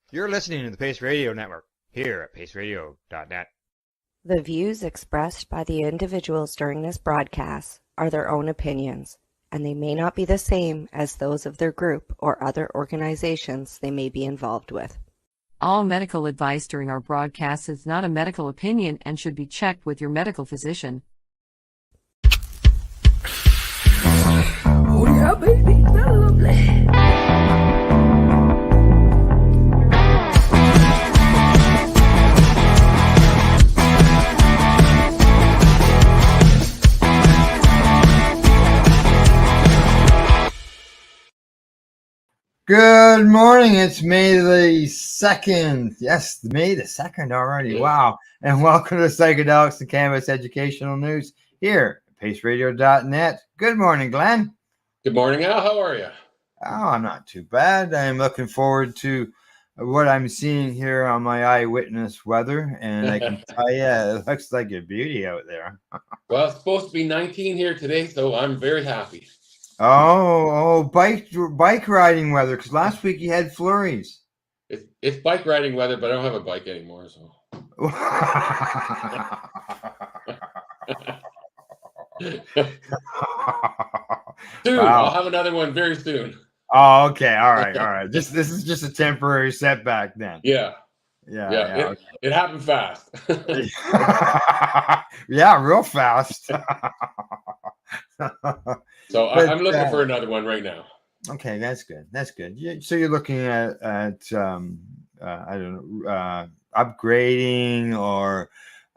You're listening to the Pace Radio Network here at paceradio.net. The views expressed by the individuals during this broadcast are their own opinions, and they may not be the same as those of their group or other organizations they may be involved with. All medical advice during our broadcast is not a medical opinion and should be checked with your medical physician. Oh yeah, baby, that's lovely. Good morning. It's May the 2nd. Yes, May the 2nd already. Wow. And welcome to Psychedelics Cannabis Educational News here at paceradio.net. Good morning, Glenn. Good morning, Al. How are you? Oh, not too bad. I'm looking forward to what I'm seeing here on my eyewitness weather. And I can tell you, it looks like a beauty out there. Well, it's supposed to be 19 here today, so I'm very happy. Bike riding weather, because last week you had flurries. It's bike riding weather, but I don't have a bike anymore, so. Soon, wow. I'll have another one very soon. Oh, okay. All right. This is just a temporary setback then. Yeah. It happened fast. Yeah, real fast. So I'm looking for another one right now. Okay, that's good. So you're looking at I don't know, upgrading or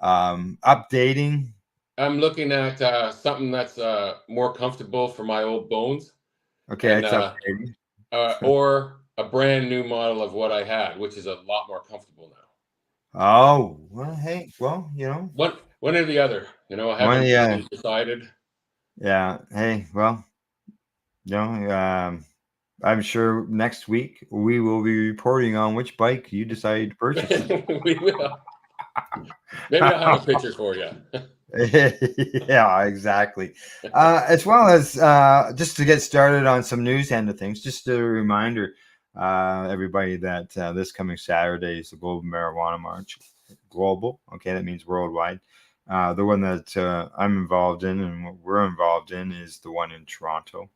updating. I'm looking at something that's more comfortable for my old bones. Okay, and, that's upgrading. Or a brand new model of what I had, which is a lot more comfortable now. Oh, well, hey, well, you know, one or the other. You know, I haven't decided. Yeah. Hey, well, you know, I'm sure next week we will be reporting on which bike you decided to purchase. We will. Maybe I'll have a picture for you. Yeah, exactly. As well as just to get started on some news end of things, just a reminder, everybody, that this coming Saturday is the Global Marijuana March. Global, okay, that means worldwide. The one that I'm involved in and what we're involved in is the one in Toronto.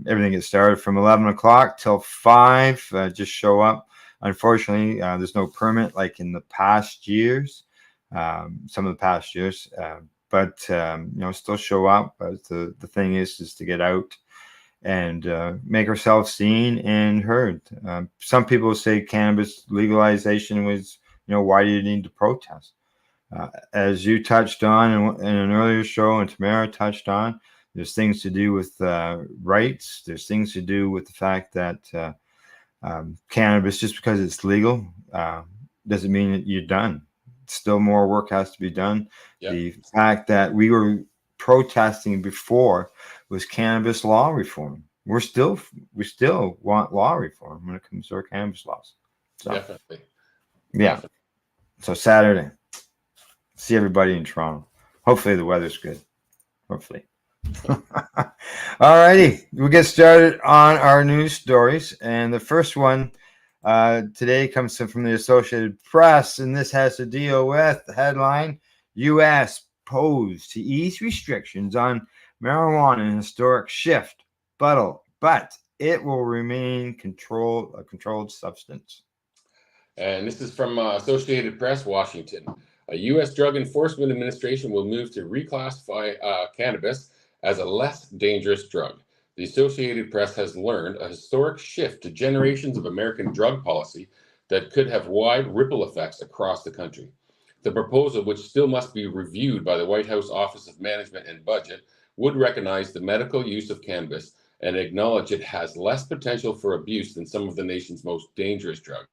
Everything gets started from 11 o'clock till 5. Just show up. Unfortunately, there's no permit like in the past years, some of the past years, but you know, still show up. But the thing is to get out and make ourselves seen and heard. Some people say cannabis legalization was, you know, why do you need to protest? As you touched on in an earlier show, and Tamara touched on, there's things to do with rights. There's things to do with the fact that cannabis, just because it's legal, doesn't mean that you're done. Still more work has to be done. Yep. The fact that we were protesting before was cannabis law reform. We still want law reform when it comes to our cannabis laws. So, definitely. Yeah. Definitely. So Saturday. See everybody in Toronto. Hopefully the weather's good. Hopefully. All righty. We'll get started on our news stories. And the first one today comes from the Associated Press. And this has to deal with the headline, U.S. posed to ease restrictions on marijuana in historic shift. But it will remain a controlled substance. And this is from Associated Press, Washington. A U.S. Drug Enforcement Administration will move to reclassify cannabis as a less dangerous drug. The Associated Press has learned a historic shift to generations of American drug policy that could have wide ripple effects across the country. The proposal, which still must be reviewed by the White House Office of Management and Budget, would recognize the medical use of cannabis and acknowledge it has less potential for abuse than some of the nation's most dangerous drugs.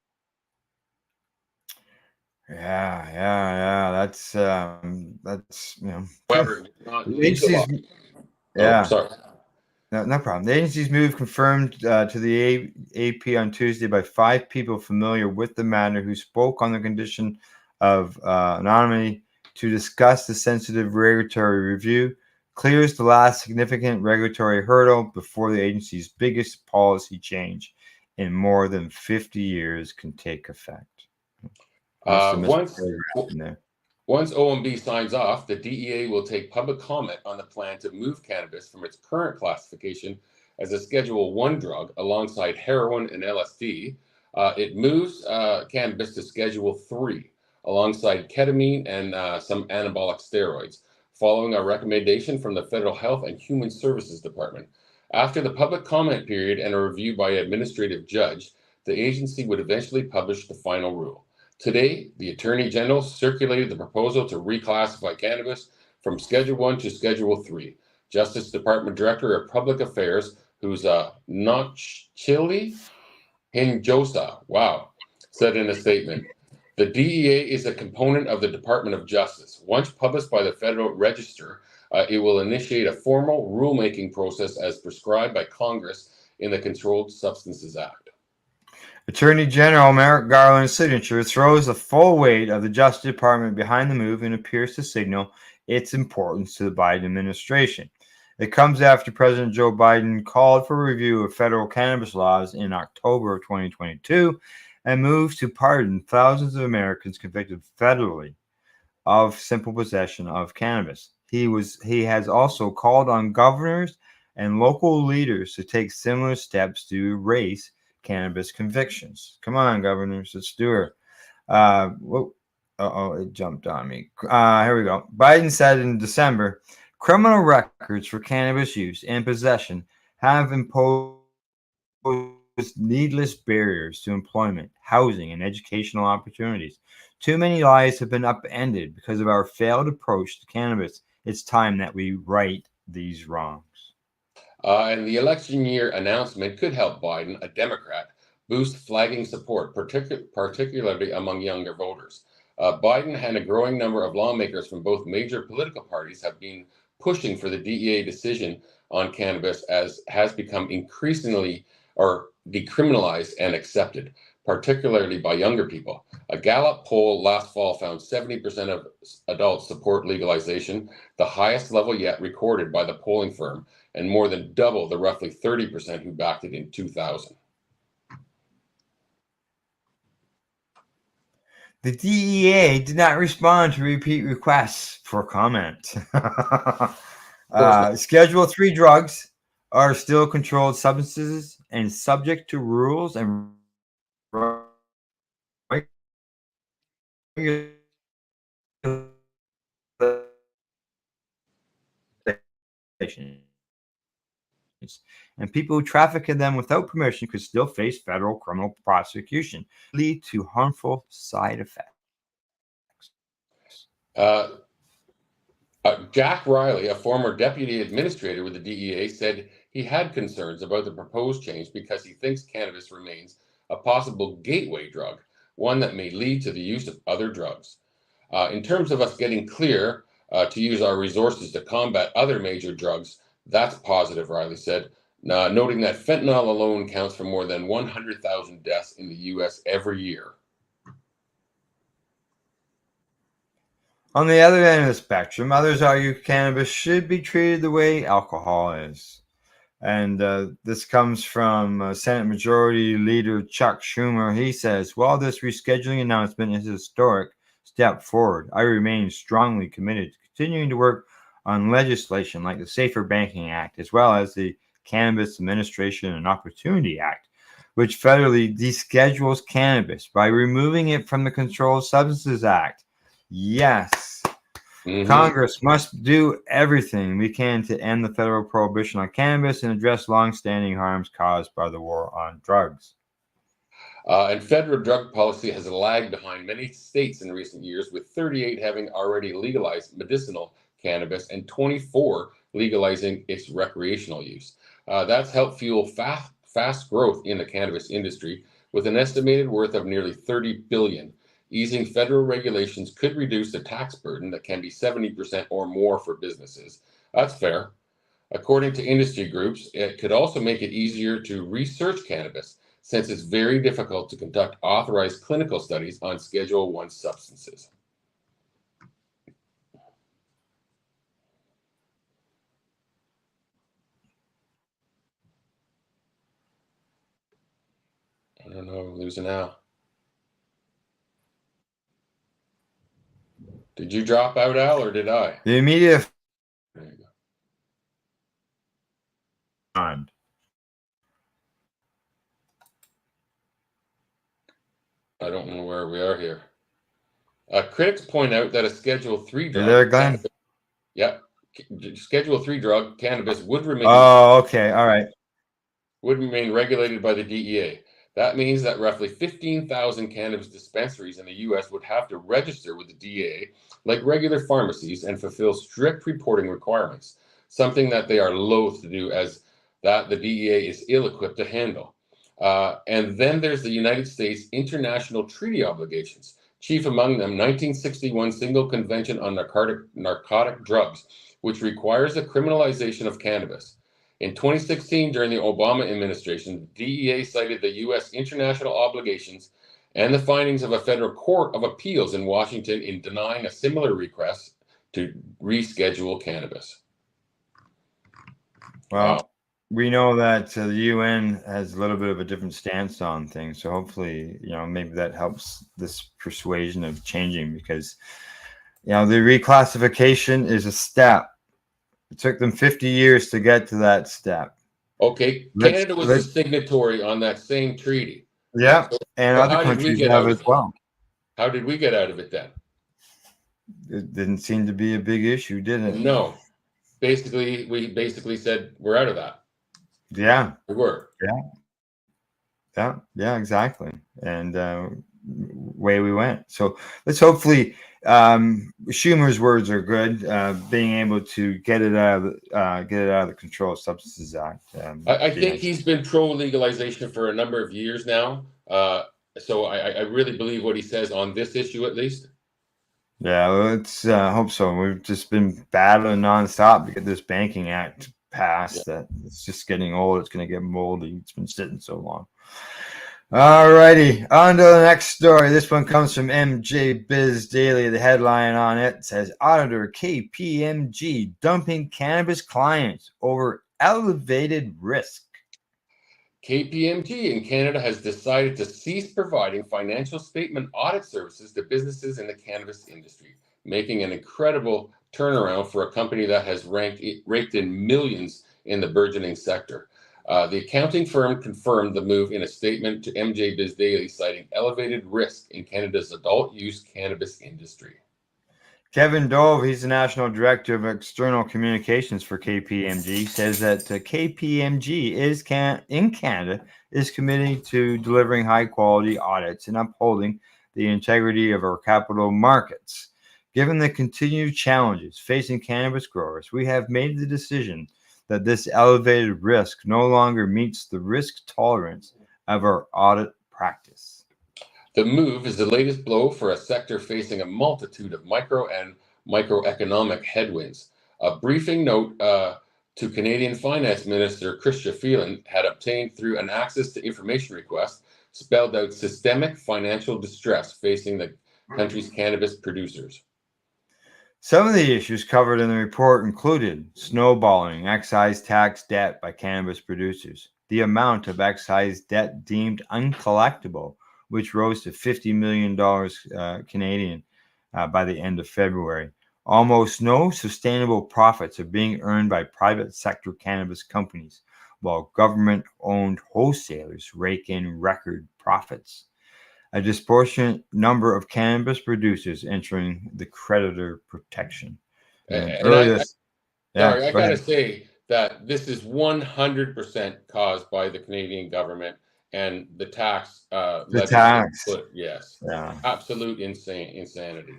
Yeah. That's you know. However, sorry. No problem. The agency's move confirmed to the AP on Tuesday by 5 people familiar with the matter who spoke on the condition of anonymity to discuss the sensitive regulatory review, clears the last significant regulatory hurdle before the agency's biggest policy change in more than 50 years can take effect. Must have missed a paragraph in there. Once OMB signs off, the DEA will take public comment on the plan to move cannabis from its current classification as a Schedule 1 drug alongside heroin and LSD. It moves cannabis to Schedule 3 alongside ketamine and some anabolic steroids, following a recommendation from the Federal Health and Human Services Department. After the public comment period and a review by an administrative judge, the agency would eventually publish the final rule. Today, the Attorney General circulated the proposal to reclassify cannabis from Schedule 1 to Schedule 3. Justice Department Director of Public Affairs, who's not Chili Hinojosa, said in a statement, the DEA is a component of the Department of Justice. Once published by the Federal Register, it will initiate a formal rulemaking process as prescribed by Congress in the Controlled Substances Act. Attorney General Merrick Garland's signature throws the full weight of the Justice Department behind the move and appears to signal its importance to the Biden administration. It comes after President Joe Biden called for a review of federal cannabis laws in October of 2022 and moves to pardon thousands of Americans convicted federally of simple possession of cannabis. He has also called on governors and local leaders to take similar steps to erase cannabis convictions. Come on, governors, let's do it. It jumped on me. Here we go. Biden said in December, criminal records for cannabis use and possession have imposed needless barriers to employment, housing, and educational opportunities. Too many lives have been upended because of our failed approach to cannabis. It's time that we right these wrongs. And the election year announcement could help Biden, a Democrat, boost flagging support, particularly among younger voters. Biden and a growing number of lawmakers from both major political parties have been pushing for the DEA decision on cannabis as has become increasingly decriminalized and accepted, particularly by younger people. A Gallup poll last fall found 70% of adults support legalization, the highest level yet recorded by the polling firm, and more than double the roughly 30% who backed it in 2000. The DEA did not respond to repeat requests for comment. Schedule 3 drugs are still controlled substances and subject to rules and regulations. And people who traffic in them without permission could still face federal criminal prosecution, lead to harmful side effects. Jack Riley, a former deputy administrator with the DEA, said he had concerns about the proposed change because he thinks cannabis remains a possible gateway drug, one that may lead to the use of other drugs. In terms of us getting clear to use our resources to combat other major drugs, that's positive, Riley said, noting that fentanyl alone counts for more than 100,000 deaths in the U.S. every year. On the other end of the spectrum, others argue cannabis should be treated the way alcohol is. And this comes from Senate Majority Leader Chuck Schumer. He says, while this rescheduling announcement is a historic step forward, I remain strongly committed to continuing to work on legislation like the Safer Banking Act, as well as the Cannabis Administration and Opportunity Act, which federally deschedules cannabis by removing it from the Controlled Substances Act. Yes. Congress must do everything we can to end the federal prohibition on cannabis and address long-standing harms caused by the war on drugs. And federal drug policy has lagged behind many states in recent years, with 38 having already legalized medicinal cannabis and 24 legalizing its recreational use. That's helped fuel fast growth in the cannabis industry, with an estimated worth of nearly $30 billion. Easing federal regulations could reduce the tax burden that can be 70% or more for businesses. That's fair. According to industry groups, it could also make it easier to research cannabis, since it's very difficult to conduct authorized clinical studies on Schedule 1 substances. I don't know. I'm losing Al. Did you drop out, Al, or did I? The immediate There you go. fund. I don't know where we are here. Critics point out that a Schedule 3 drug. You there, Glenn? Schedule 3 drug, cannabis, would remain. Oh, okay. All right. Would remain regulated by the DEA. That means that roughly 15,000 cannabis dispensaries in the U.S. would have to register with the DEA like regular pharmacies and fulfill strict reporting requirements, something that they are loath to do as that the DEA is ill-equipped to handle. And then there's the United States international treaty obligations, chief among them 1961 Single Convention on Narcotic Drugs, which requires the criminalization of cannabis. In 2016, during the Obama administration, the DEA cited the U.S. international obligations and the findings of a federal court of appeals in Washington in denying a similar request to reschedule cannabis. Well, Wow. we know that the UN has a little bit of a different stance on things. So hopefully, maybe that helps this persuasion of changing, because, the reclassification is a step. It took them 50 years to get to that step. Okay, Canada was the signatory on that same treaty. Yeah, So and other countries have as well. How did we get out of it then? It didn't seem to be a big issue, did it? No. Basically, we said we're out of that. Yeah. We were. Yeah, exactly. And way we went. So let's hopefully, Schumer's words are good. Being able to get it out of the Controlled Substances Act. I think he's been pro legalization for a number of years now. So I really believe what he says on this issue, at least. Yeah, let's hope so. We've just been battling nonstop to get this Banking Act passed. That it's just getting old. It's going to get moldy. It's been sitting so long. All righty, on to the next story. This one comes from MJ Biz Daily. The headline on it says, Auditor KPMG dumping cannabis clients over elevated risk. KPMG in Canada has decided to cease providing financial statement audit services to businesses in the cannabis industry, making an incredible turnaround for a company that has raked in millions in the burgeoning sector. The accounting firm confirmed the move in a statement to MJ Biz Daily, citing elevated risk in Canada's adult use cannabis industry. Kevin Dove, he's the National Director of External Communications for KPMG, says that KPMG in Canada is committed to delivering high-quality audits and upholding the integrity of our capital markets. Given the continued challenges facing cannabis growers, we have made the decision that this elevated risk no longer meets the risk tolerance of our audit practice. The move is the latest blow for a sector facing a multitude of micro and microeconomic headwinds. A briefing note to Canadian Finance Minister Chrystia Freeland had obtained through an access to information request spelled out systemic financial distress facing the country's cannabis producers. Some of the issues covered in the report included snowballing excise tax debt by cannabis producers, the amount of excise debt deemed uncollectible, which rose to $50 million Canadian by the end of February. Almost no sustainable profits are being earned by private sector cannabis companies, while government-owned wholesalers rake in record profits. A disproportionate number of cannabis producers entering the creditor protection. I gotta say that this is 100% caused by the Canadian government and the tax. Yes. Yeah. Absolute insanity.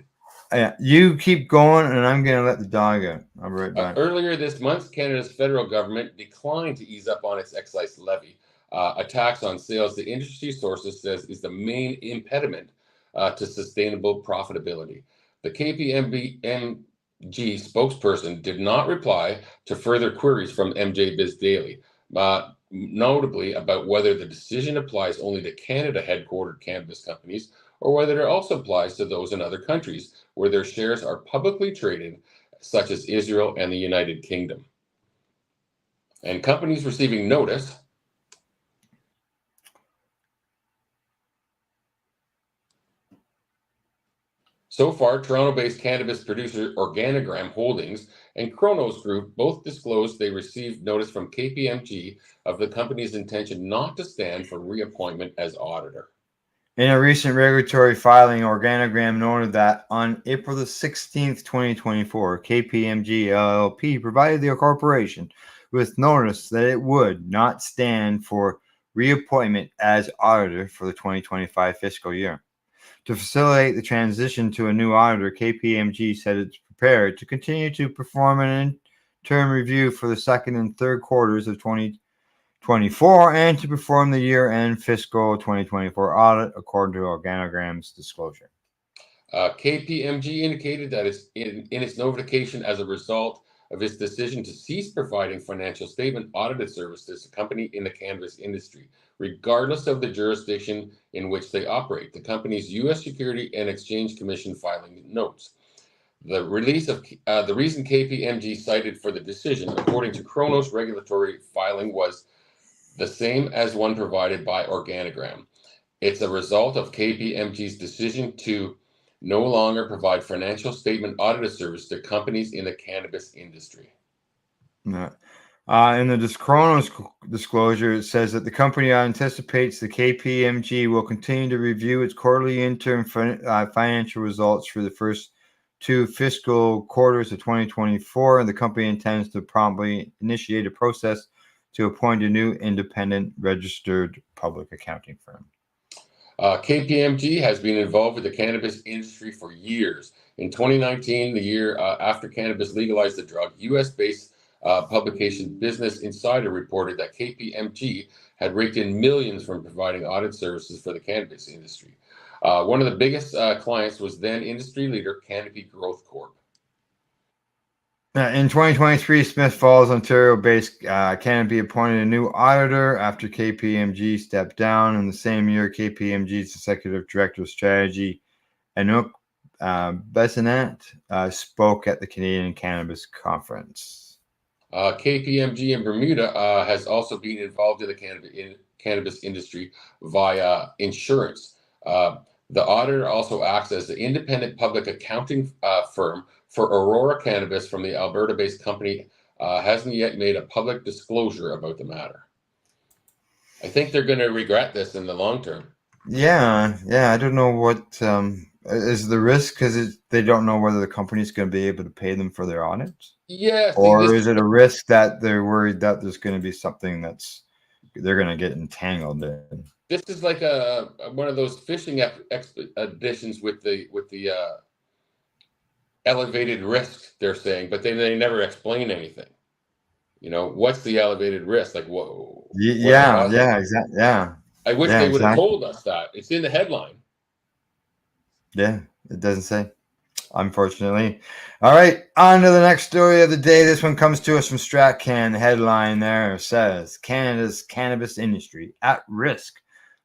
You keep going, and I'm going to let the dog out. I'll be right back. Earlier this month, Canada's federal government declined to ease up on its excise levy, a tax on sales the industry sources says is the main impediment to sustainable profitability. The KPMG spokesperson did not reply to further queries from MJ Biz Daily, notably about whether the decision applies only to Canada-headquartered cannabis companies or whether it also applies to those in other countries where their shares are publicly traded, such as Israel and the United Kingdom. And companies receiving notice So far, Toronto-based cannabis producer Organigram Holdings and Kronos Group both disclosed they received notice from KPMG of the company's intention not to stand for reappointment as auditor. In a recent regulatory filing, Organogram noted that on April the 16th, 2024, KPMG LLP provided the corporation with notice that it would not stand for reappointment as auditor for the 2025 fiscal year. To facilitate the transition to a new auditor, KPMG said it's prepared to continue to perform an interim review for the second and third quarters of 2024 and to perform the year-end fiscal 2024 audit according to Organogram's disclosure. KPMG indicated that in its notification as a result of its decision to cease providing financial statement audited services to company in the cannabis industry, regardless of the jurisdiction in which they operate. The company's U.S. Security and Exchange Commission filing notes. The reason KPMG cited for the decision, according to Kronos regulatory filing, was the same as one provided by Organogram. It's a result of KPMG's decision to no longer provide financial statement audited service to companies in the cannabis industry. In the Kronos disclosure, it says that the company anticipates the KPMG will continue to review its quarterly interim financial results for the first two fiscal quarters of 2024, and the company intends to promptly initiate a process to appoint a new independent registered public accounting firm. KPMG has been involved with the cannabis industry for years. In 2019, the year after cannabis legalized the drug, U.S.-based publication Business Insider reported that KPMG had raked in millions from providing audit services for the cannabis industry. One of the biggest clients was then industry leader Canopy Growth Corp. In 2023, Smith Falls, Ontario-based Canopy appointed a new auditor after KPMG stepped down. In the same year, KPMG's executive director of strategy, Anouk Bessinat, spoke at the Canadian Cannabis Conference. KPMG in Bermuda has also been involved in the cannabis industry via insurance. The auditor also acts as the independent public accounting firm for Aurora Cannabis from the Alberta-based company. Hasn't yet made a public disclosure about the matter. I think they're going to regret this in the long term. Yeah. I don't know what is the risk because they don't know whether the company's going to be able to pay them for their audits. Yes. Or is it a risk that they're worried that there's going to be something they're going to get entangled in? This is like one of those fishing expeditions with the elevated risk, they're saying, but they never explain anything. You know, what's the elevated risk? Like, whoa. Yeah, exactly. Yeah. I wish they would have told us that. It's in the headline. Yeah, it doesn't say, unfortunately. All right, on to the next story of the day. This one comes to us from StratCan. The headline there says, Canada's cannabis industry at risk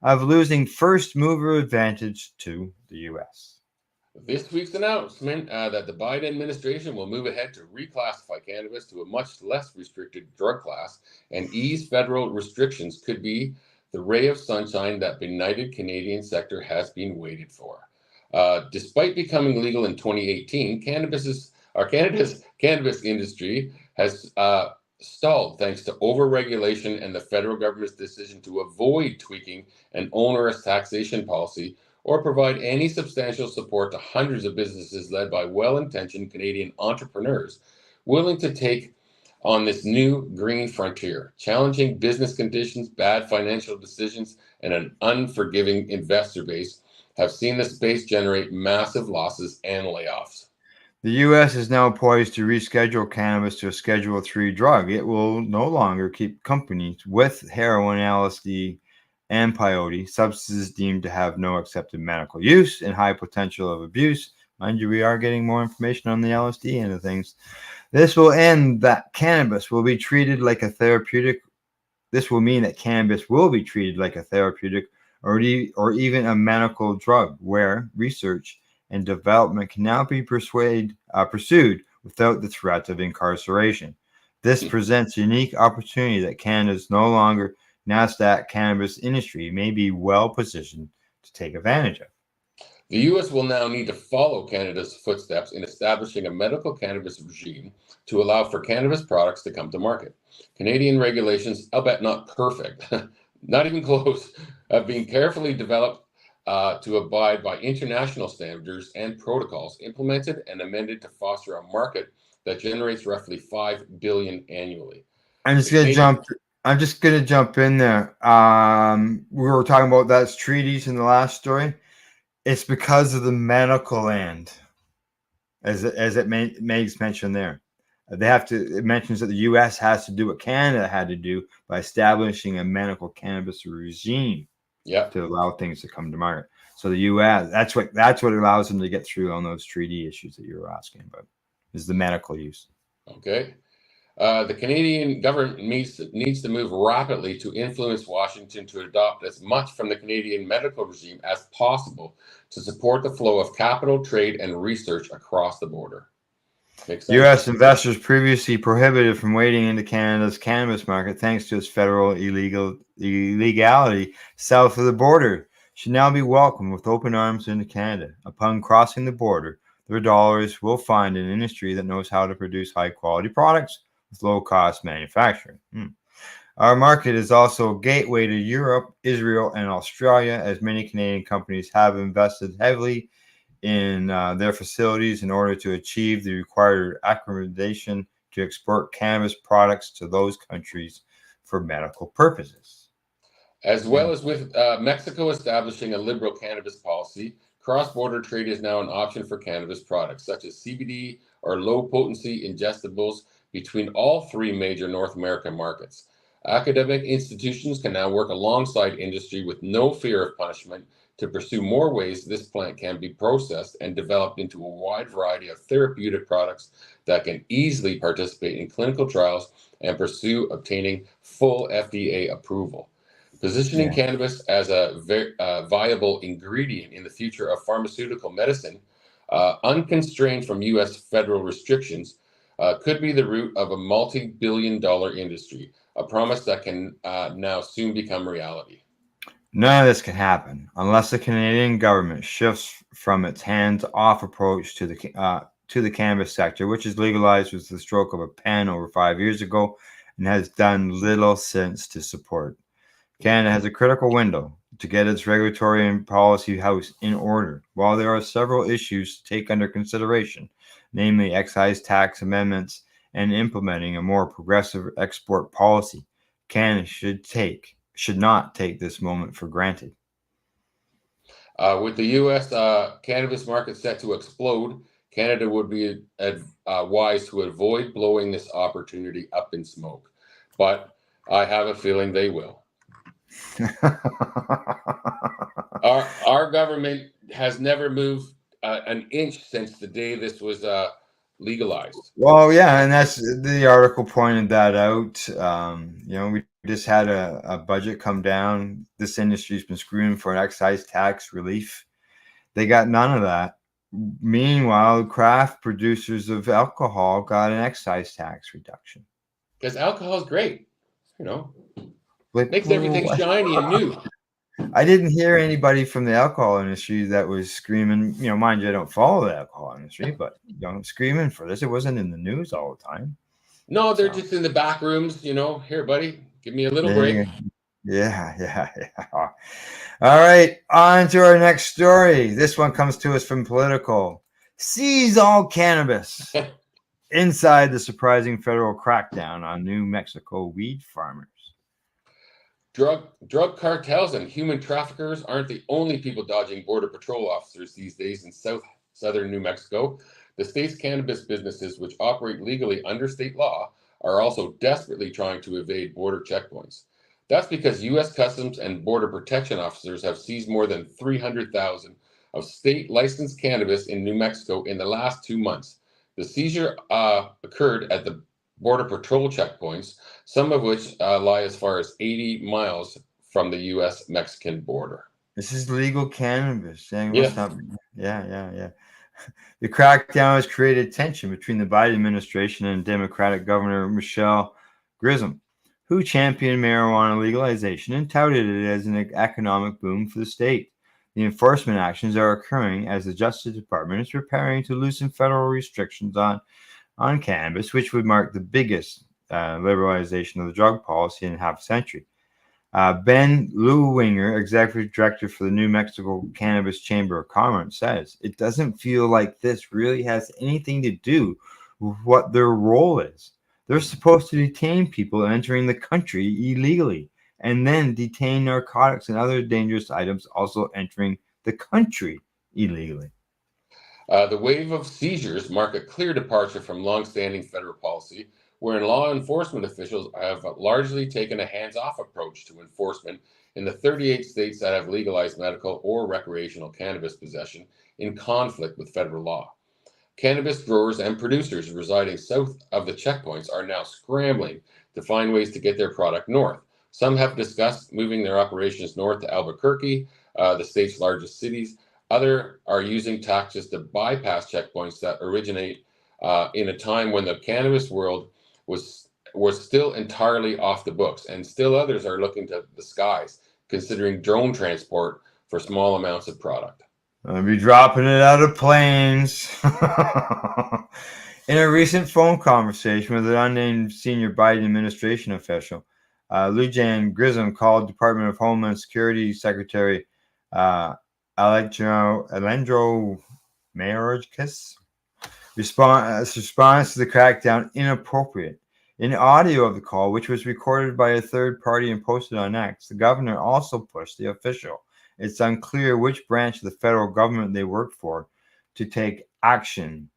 of losing first mover advantage to the U.S. This week's announcement that the Biden administration will move ahead to reclassify cannabis to a much less restricted drug class and ease federal restrictions could be the ray of sunshine that benighted Canadian sector has been waited for. Despite becoming legal in 2018, Canada's cannabis industry has stalled thanks to overregulation and the federal government's decision to avoid tweaking an onerous taxation policy or provide any substantial support to hundreds of businesses led by well-intentioned Canadian entrepreneurs willing to take on this new green frontier. Challenging business conditions, bad financial decisions, and an unforgiving investor base have seen the space generate massive losses and layoffs. The U.S. is now poised to reschedule cannabis to a Schedule III drug. It will no longer keep companies with heroin, LSD, and peyote, substances deemed to have no accepted medical use and high potential of abuse. Mind you, we are getting more information on the LSD end of things. This will end that cannabis will be treated like a therapeutic. This will mean that cannabis will be treated like a therapeutic or even a medical drug, where research and development can now be pursued without the threat of incarceration. This presents a unique opportunity that Canada's no longer NASDAQ cannabis industry may be well positioned to take advantage of. The U.S. will now need to follow Canada's footsteps in establishing a medical cannabis regime to allow for cannabis products to come to market. Canadian regulations, albeit not perfect, not even close, have been carefully developed to abide by international standards and protocols implemented and amended to foster a market that generates roughly $5 billion annually. I'm just gonna jump in there. We were talking about that's treaties in the last story. It's because of the medical end, as it makes mention there. It mentions that the U.S. has to do what Canada had to do by establishing a medical cannabis regime to allow things to come to market. So the U.S. that's what allows them to get through on those treaty issues that you were asking about, is the medical use. Okay. The Canadian government needs to move rapidly to influence Washington to adopt as much from the Canadian medical regime as possible to support the flow of capital, trade, and research across the border. U.S. investors previously prohibited from wading into Canada's cannabis market thanks to its federal illegality south of the border should now be welcomed with open arms into Canada. Upon crossing the border, their dollars will find an industry that knows how to produce high-quality products with low-cost manufacturing. Our market is also a gateway to Europe, Israel, and Australia, as many Canadian companies have invested heavily in their facilities in order to achieve the required accreditation to export cannabis products to those countries for medical purposes. As well as with Mexico establishing a liberal cannabis policy, cross-border trade is now an option for cannabis products, such as CBD or low-potency ingestibles, between all three major North American markets. Academic institutions can now work alongside industry with no fear of punishment to pursue more ways this plant can be processed and developed into a wide variety of therapeutic products that can easily participate in clinical trials and pursue obtaining full FDA approval. Positioning cannabis as a viable ingredient in the future of pharmaceutical medicine, unconstrained from U.S. federal restrictions, could be the root of a multi-billion-dollar industry, a promise that can now soon become reality. None of this can happen unless the Canadian government shifts from its hands-off approach to the cannabis sector, which is legalized with the stroke of a pen over 5 years ago and has done little since to support. Canada has a critical window to get its regulatory and policy house in order. While there are several issues to take under consideration, namely excise tax amendments and implementing a more progressive export policy, Canada should not take this moment for granted. With the U.S. Cannabis market set to explode, Canada would be wise to avoid blowing this opportunity up in smoke. But I have a feeling they will. Our government has never moved an inch since the day this was legalized. Well, yeah, and that's the article pointed that out. We just had a budget come down. This industry's been screaming for an excise tax relief. They got none of that. Meanwhile, craft producers of alcohol got an excise tax reduction. Because alcohol is great, makes everything shiny and new. I didn't hear anybody from the alcohol industry that was screaming, mind you, I don't follow the alcohol industry, but screaming for this. It wasn't in the news all the time. No, they're just in the back rooms, here, buddy, give me a little break. Yeah. All right, on to our next story. This one comes to us from Political. Seize all cannabis. Inside the surprising federal crackdown on New Mexico weed farmers. Drug cartels and human traffickers aren't the only people dodging Border Patrol officers these days in southern New Mexico. The state's cannabis businesses, which operate legally under state law, are also desperately trying to evade border checkpoints. That's because U.S. Customs and Border Protection officers have seized more than 300,000 of state licensed cannabis in New Mexico in the last 2 months. The seizure occurred at the Border Patrol checkpoints, some of which lie as far as 80 miles from the U.S.-Mexican border. This is legal cannabis. Yeah. The crackdown has created tension between the Biden administration and Democratic Governor Michelle Grissom, who championed marijuana legalization and touted it as an economic boom for the state. The enforcement actions are occurring as the Justice Department is preparing to loosen federal restrictions on cannabis, which would mark the biggest liberalization of the drug policy in half a century. Ben Lewwinger, executive director for the New Mexico Cannabis Chamber of Commerce, says it doesn't feel like this really has anything to do with what their role is. They're supposed to detain people entering the country illegally and then detain narcotics and other dangerous items also entering the country illegally. The wave of seizures mark a clear departure from long-standing federal policy, wherein law enforcement officials have largely taken a hands-off approach to enforcement in the 38 states that have legalized medical or recreational cannabis possession in conflict with federal law. Cannabis growers and producers residing south of the checkpoints are now scrambling to find ways to get their product north. Some have discussed moving their operations north to Albuquerque, the state's largest cities. Others are using tactics to bypass checkpoints that originate in a time when the cannabis world was still entirely off the books, and still others are looking to the skies, considering drone transport for small amounts of product. I'll be dropping it out of planes. In a recent phone conversation with an unnamed senior Biden administration official, Lujan Grissom called Department of Homeland Security Secretary Alejandro Mayorkas response to the crackdown inappropriate. In audio of the call, which was recorded by a third party and posted on X, the governor also pushed the official. It's unclear which branch of the federal government they work for to take action.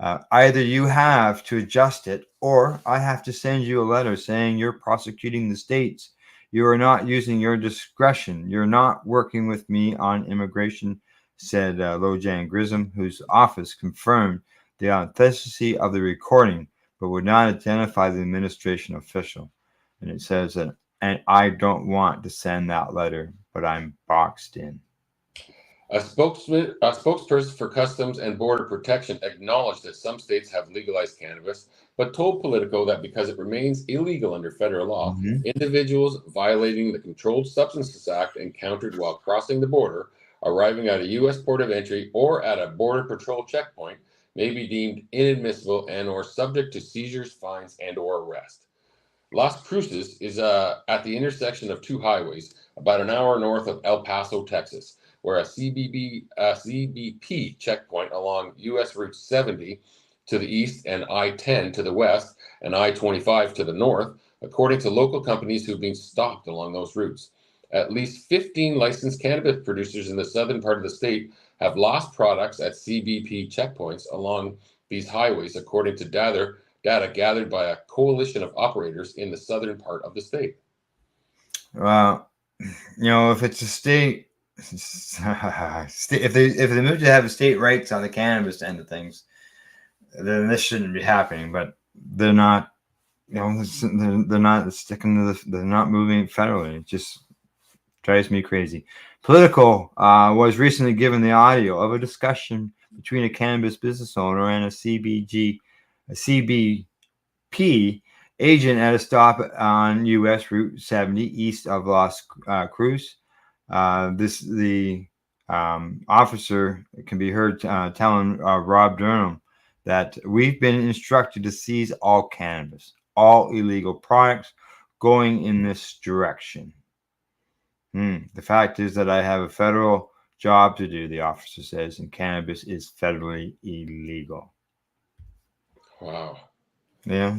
Either you have to adjust it, or I have to send you a letter saying you're prosecuting the states. You are not using your discretion. You're not working with me on immigration, said Lojan Grissom, whose office confirmed the authenticity of the recording, but would not identify the administration official. And it says that, and I don't want to send that letter, but I'm boxed in. A spokesperson for Customs and Border Protection acknowledged that some states have legalized cannabis, but told Politico that because it remains illegal under federal law, individuals violating the Controlled Substances Act encountered while crossing the border, arriving at a U.S. port of entry or at a Border Patrol checkpoint may be deemed inadmissible and or subject to seizures, fines, and or arrest. Las Cruces is at the intersection of two highways about an hour north of El Paso, Texas, where a CBP checkpoint along U.S. Route 70 to the east and I-10 to the west and I-25 to the north, according to local companies who've been stopped along those routes. At least 15 licensed cannabis producers in the southern part of the state have lost products at CBP checkpoints along these highways, according to data gathered by a coalition of operators in the southern part of the state. Well, if it's a state, if they move to have state rights on the cannabis end of things, then this shouldn't be happening. But they're not. They're not sticking to they're not moving federally. It just drives me crazy. Politico was recently given the audio of a discussion between a cannabis business owner and a CBP agent at a stop on U.S. Route 70 east of Las Cruces. The officer can be heard telling Rob Durham that we've been instructed to seize all cannabis, all illegal products going in this direction. The fact is that I have a federal job to do, the officer says, and cannabis is federally illegal. Wow. Yeah,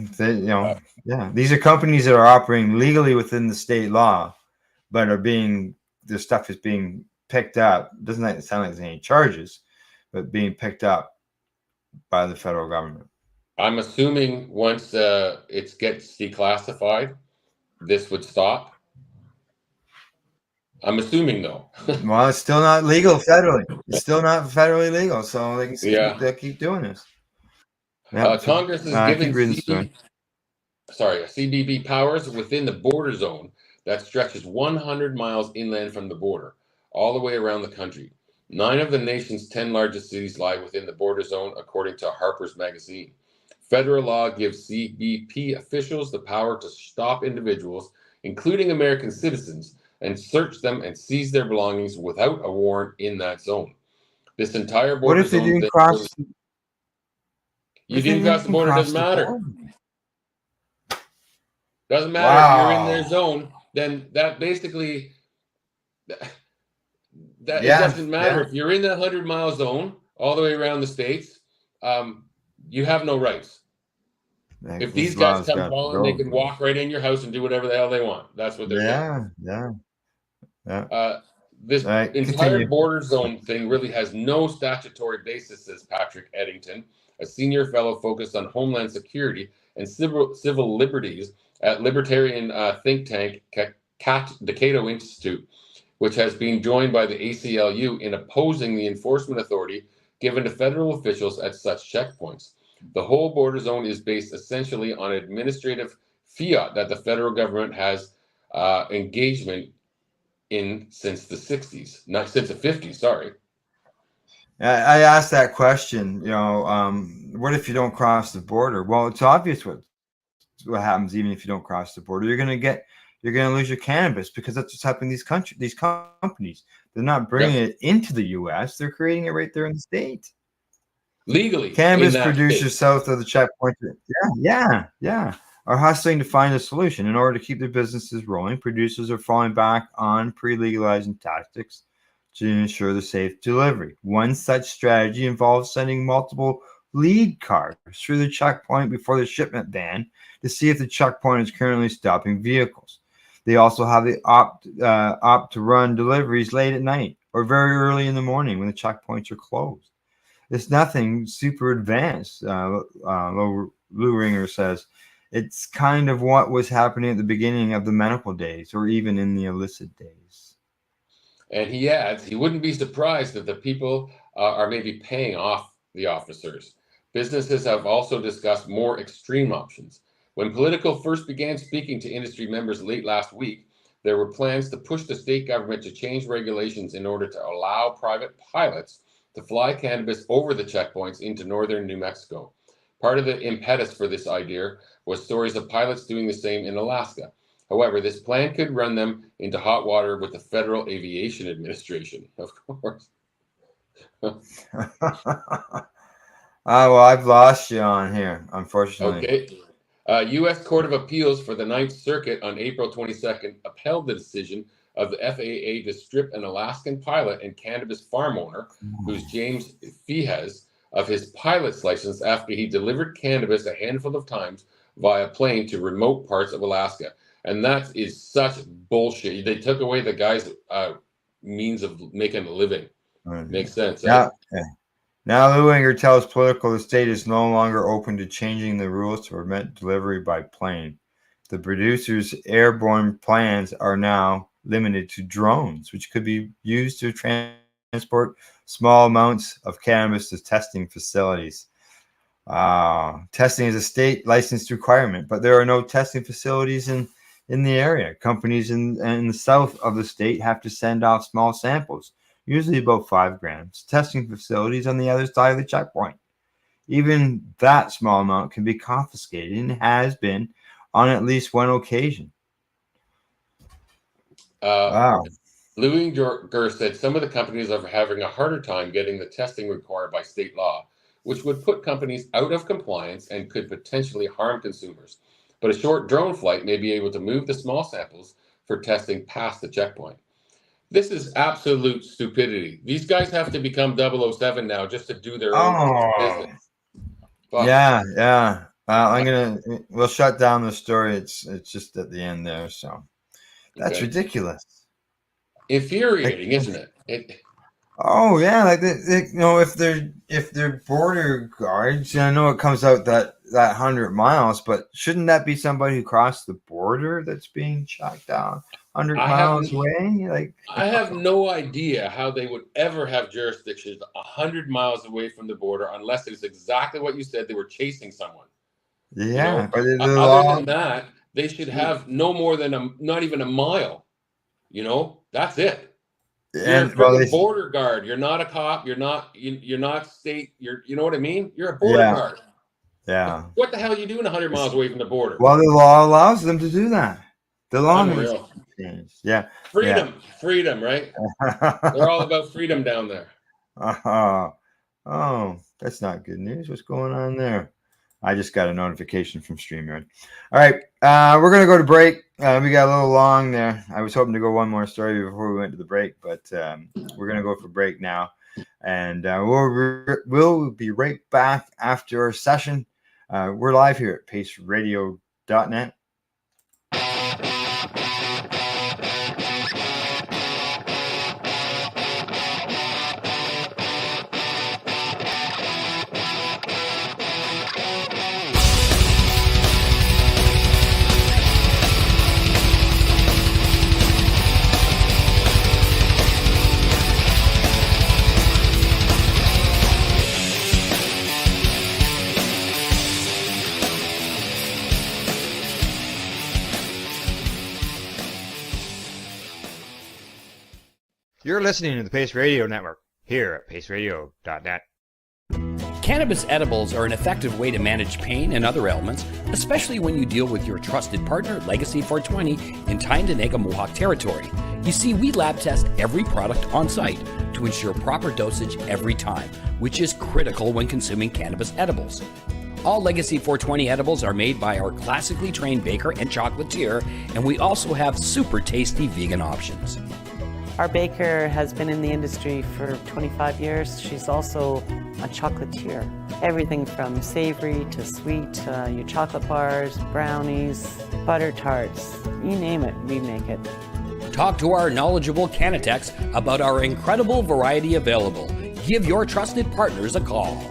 these are companies that are operating legally within the state law, but their stuff is being picked up. Doesn't sound like there's any charges, but being picked up by the federal government. I'm assuming once it gets declassified, this would stop. I'm assuming, though. Well, it's still not legal federally. It's still not federally legal, so they can keep doing this. Congress is giving CBP powers within the border zone that stretches 100 miles inland from the border, all the way around the country. 9 of the nation's 10 largest cities lie within the border zone, according to Harper's Magazine. Federal law gives CBP officials the power to stop individuals, including American citizens, and search them and seize their belongings without a warrant in that zone. This entire What border if they zone didn't thing cross? you didn't cross the border, doesn't matter. border? Doesn't matter if you're in Wow. their zone, then that basically that it Yeah, doesn't matter yeah. if you're in the 100-mile zone all the way around the states. You have no rights. Like, If these these guys laws come gotta calling, they go. can walk right in your house and do whatever the hell they want. That's what they're doing. Yeah. This All right, entire continue. border zone thing really has no statutory basis, says Patrick Eddington, a senior fellow focused on homeland security and civil liberties at libertarian think tank the Cato Institute, which has been joined by the ACLU in opposing the enforcement authority given to federal officials at such checkpoints. The whole border zone is based essentially on administrative fiat that the federal government has engagement in since the 60s, not since the 50s, sorry. I asked that question, what if you don't cross the border? Well, it's obvious what happens even if you don't cross the border. You're gonna lose your cannabis, because that's what's happening to these companies. They're not bringing it into the US, they're creating it right there in the state. Legally. Cannabis producers south of the checkpoint, are hustling to find a solution. In order to keep their businesses rolling, producers are falling back on pre-legalizing tactics to ensure the safe delivery. One such strategy involves sending multiple lead cars through the checkpoint before the shipment ban to see if the checkpoint is currently stopping vehicles. They also have the opt to run deliveries late at night or very early in the morning when the checkpoints are closed. It's nothing super advanced, Lou Ringer says. It's kind of what was happening at the beginning of the medical days, or even in the illicit days. And he adds, he wouldn't be surprised that the people are maybe paying off the officers. Businesses have also discussed more extreme options. When Politico first began speaking to industry members late last week, there were plans to push the state government to change regulations in order to allow private pilots to fly cannabis over the checkpoints into northern New Mexico. Part of the impetus for this idea was stories of pilots doing the same in Alaska. However, this plan could run them into hot water with the Federal Aviation Administration, of course. Well, I've lost you on here, unfortunately. Okay. U.S. Court of Appeals for the Ninth Circuit on April 22nd upheld the decision of the FAA to strip an Alaskan pilot and cannabis farm owner, who's James Feehes, of his pilot's license after he delivered cannabis a handful of times via plane to remote parts of Alaska. And that is such bullshit. They took away the guy's means of making a living. Makes sense. Yeah. Now, Lou Ringer tells Politico the state is no longer open to changing the rules to permit delivery by plane. The producer's airborne plans are now limited to drones, which could be used to transport small amounts of cannabis to testing facilities. Testing is a state licensed requirement, but there are no testing facilities in the area. Companies in the south of the state have to send off small samples, usually about 5 grams, testing facilities on the other side of the checkpoint. Even that small amount can be confiscated and has been on at least one occasion. Wow. Louis Gur said some of the companies are having a harder time getting the testing required by state law, which would put companies out of compliance and could potentially harm consumers. But a short drone flight may be able to move the small samples for testing past the checkpoint. This is absolute stupidity. These guys have to become 007 now just to do their own business. Fuck. Yeah. We'll shut down the story. It's just at the end there. So that's ridiculous. Infuriating, isn't it? Oh yeah, like if they're border guards, I know it comes out that 100 miles, but shouldn't that be somebody who crossed the border that's being shot down 100 miles away? Like, I have no idea how they would ever have jurisdiction 100 miles away from the border unless it is exactly what you said. They were chasing someone. Yeah, but other than that, they should have no more than not even a mile. That's it. You're a border guard. You're not a cop. You're not state. You know what I mean? You're a border guard. Yeah. What the hell are you doing 100 miles away from the border? Well, the law allows them to do that. The law changed. Yeah. Freedom, right? They're all about freedom down there. Oh, that's not good news. What's going on there? I just got a notification from StreamYard. All right, we're going to go to break. We got a little long there. I was hoping to go one more story before we went to the break, but we're going to go for break now. And we'll be right back after our session. We're live here at paceradio.net. You're listening to the Pace Radio Network here at paceradio.net. Cannabis edibles are an effective way to manage pain and other ailments, especially when you deal with your trusted partner, Legacy 420, in Tyendinaga Mohawk territory. You see, we lab test every product on site to ensure proper dosage every time, which is critical when consuming cannabis edibles. All Legacy 420 edibles are made by our classically trained baker and chocolatier, and we also have super tasty vegan options. Our baker has been in the industry for 25 years. She's also a chocolatier. Everything from savory to sweet, your chocolate bars, brownies, butter tarts, you name it, we make it. Talk to our knowledgeable Cannatex about our incredible variety available. Give your trusted partners a call.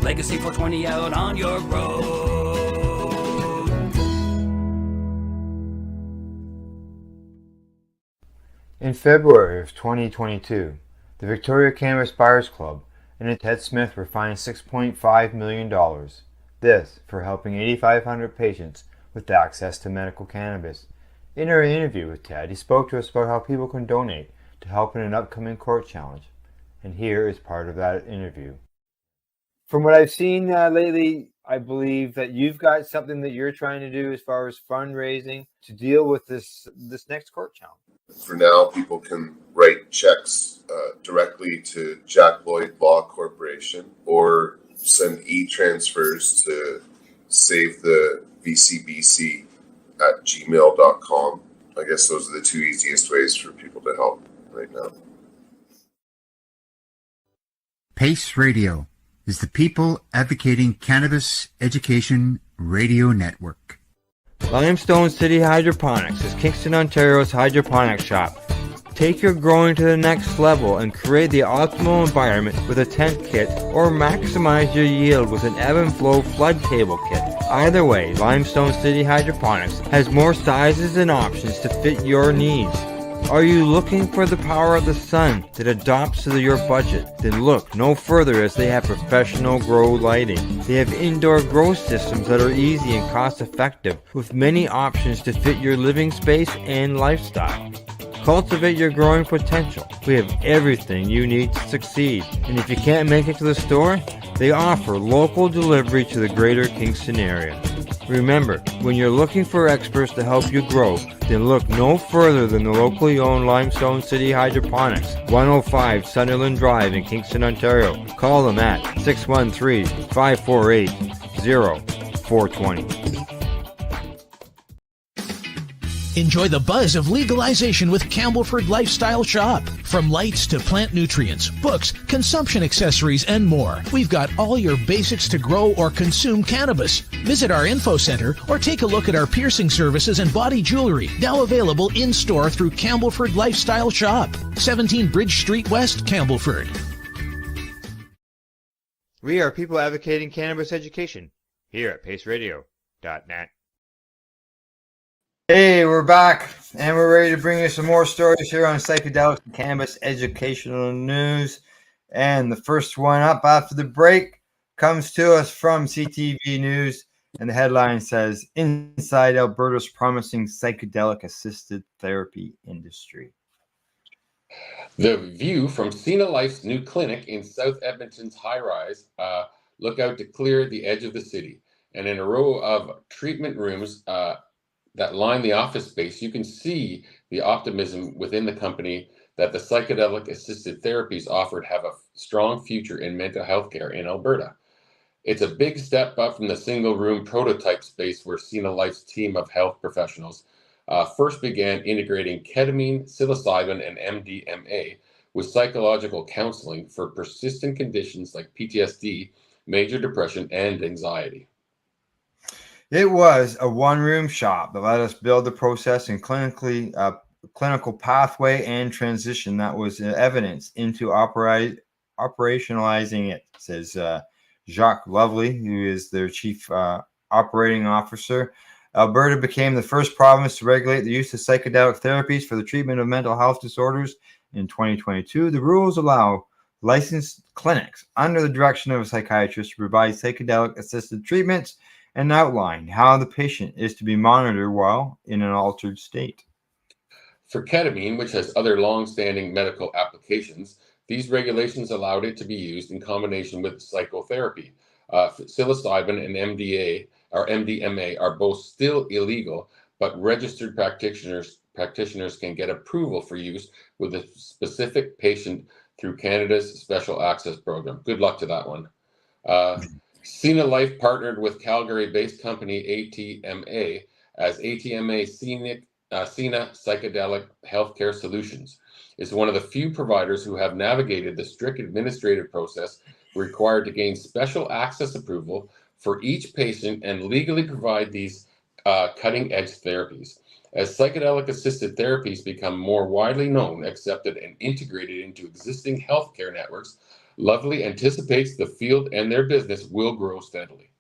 Legacy 420 out on your road. In February of 2022, the Victoria Cannabis Buyers Club and Ted Smith were fined $6.5 million. This for helping 8,500 patients with access to medical cannabis. In our interview with Ted, he spoke to us about how people can donate to help in an upcoming court challenge. And here is part of that interview. From what I've seen lately, I believe that you've got something that you're trying to do as far as fundraising to deal with this next court challenge. For now, people can write checks directly to Jack Lloyd Law Corporation or send e-transfers to save the VCBC at gmail.com. I guess those are the two easiest ways for people to help right now. PACE Radio is the People Advocating Cannabis Education Radio Network. Limestone City Hydroponics is Kingston, Ontario's hydroponics shop. Take your growing to the next level and create the optimal environment with a tent kit or maximize your yield with an ebb and flow flood table kit. Either way, Limestone City Hydroponics has more sizes and options to fit your needs. Are you looking for the power of the sun that adapts to your budget? Then look no further as they have professional grow lighting. They have indoor grow systems that are easy and cost effective with many options to fit your living space and lifestyle. Cultivate your growing potential. We have everything you need to succeed. And if you can't make it to the store, they offer local delivery to the greater Kingston area. Remember, when you're looking for experts to help you grow, then look no further than the locally owned Limestone City Hydroponics, 105 Sunderland Drive in Kingston, Ontario. Call them at 613-548-0420. Enjoy the buzz of legalization with Campbellford Lifestyle Shop. From lights to plant nutrients, books, consumption accessories, and more, we've got all your basics to grow or consume cannabis. Visit our info center or take a look at our piercing services and body jewelry, now available in-store through Campbellford Lifestyle Shop, 17 Bridge Street West, Campbellford. We are People Advocating Cannabis Education here at paceradio.net. Hey, we're back, and we're ready to bring you some more stories here on Psychedelics Cannabis Educational News. And the first one up after the break comes to us from CTV News, and the headline says, Inside Alberta's Promising Psychedelic-Assisted Therapy Industry. The view from Cena Life's new clinic in South Edmonton's high-rise look out to clear the edge of the city. And in a row of treatment rooms, that line the office space, you can see the optimism within the company that the psychedelic-assisted therapies offered have a strong future in mental health care in Alberta. It's a big step up from the single-room prototype space where Sina Life's team of health professionals first began integrating ketamine, psilocybin, and MDMA with psychological counseling for persistent conditions like PTSD, major depression, and anxiety. It was a one-room shop that let us build the process and clinical pathway and transition that was evidence into operationalizing it, says Jacques Lovely, who is their chief operating officer. Alberta became the first province to regulate the use of psychedelic therapies for the treatment of mental health disorders in 2022. The rules allow licensed clinics under the direction of a psychiatrist to provide psychedelic-assisted treatments and outline how the patient is to be monitored while in an altered state. For ketamine, which has other long-standing medical applications, these regulations allowed it to be used in combination with psychotherapy. Psilocybin and MDMA are both still illegal, but registered practitioners can get approval for use with a specific patient through Canada's Special Access Program. Good luck to that one. Sina Life partnered with Calgary-based company ATMA as ATMA Sina Psychedelic Healthcare Solutions. Is one of the few providers who have navigated the strict administrative process required to gain special access approval for each patient and legally provide these cutting-edge therapies. As psychedelic-assisted therapies become more widely known, accepted, and integrated into existing healthcare networks, Lovely anticipates the field and their business will grow steadily.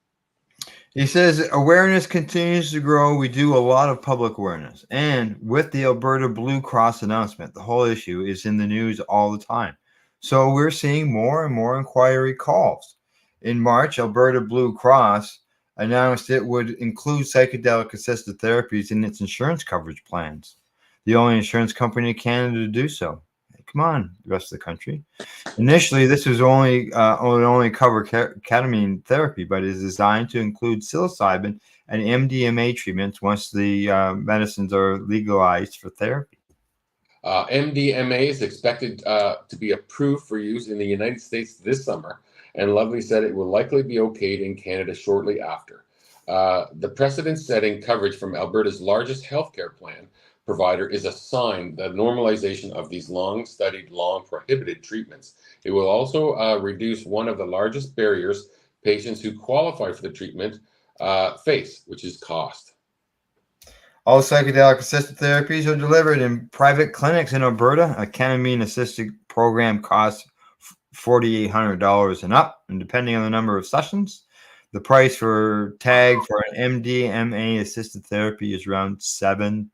He says awareness continues to grow. We do a lot of public awareness. And with the Alberta Blue Cross announcement, the whole issue is in the news all the time. So we're seeing more and more inquiry calls. In March, Alberta Blue Cross announced it would include psychedelic-assisted therapies in its insurance coverage plans. The only insurance company in Canada to do so. Come on, the rest of the country. Initially, this was only cover ketamine therapy, but is designed to include psilocybin and MDMA treatments once the medicines are legalized for therapy. MDMA is expected to be approved for use in the United States this summer, and Lovely said it will likely be okayed in Canada shortly after. The precedent-setting coverage from Alberta's largest healthcare plan provider is a sign that normalization of these long-studied, long-prohibited treatments. It will also reduce one of the largest barriers patients who qualify for the treatment face, which is cost. All psychedelic-assisted therapies are delivered in private clinics in Alberta. A ketamine-assisted program costs $4,800 and up, and depending on the number of sessions, the price for an MDMA-assisted therapy is around $7,000.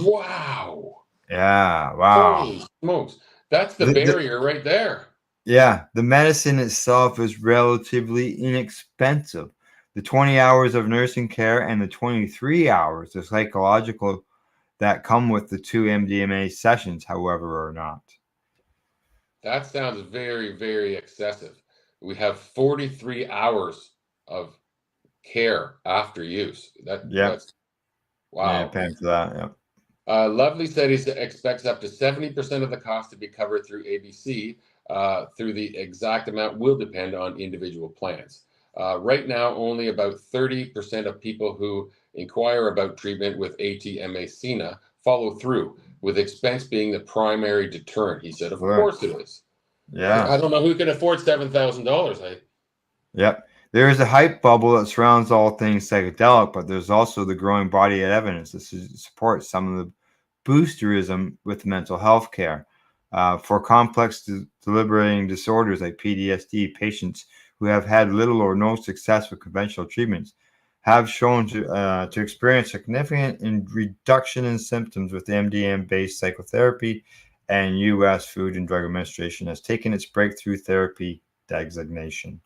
Wow. Yeah, wow. Holy smokes. That's the barrier right there. Yeah, the medicine itself is relatively inexpensive. The 20 hours of nursing care and the 23 hours of psychological that come with the 2 MDMA sessions, however, are not. That sounds very, very excessive. We have 43 hours of care after use. That's wow. Yeah, paying for that, yeah. Lovely said he expects up to 70% of the cost to be covered through ABC. Through the exact amount will depend on individual plans. Right now, only about 30% of people who inquire about treatment with ATMA Sina follow through, with expense being the primary deterrent. He said, of course it is. Yeah. I don't know who can afford $7,000. Yep. There is a hype bubble that surrounds all things psychedelic, but there's also the growing body of evidence that supports some of the boosterism with mental health care. For complex deliberating disorders like PTSD, patients who have had little or no success with conventional treatments have shown to experience significant reduction in symptoms with MDMA-based psychotherapy, and U.S. Food and Drug Administration has taken its breakthrough therapy designation.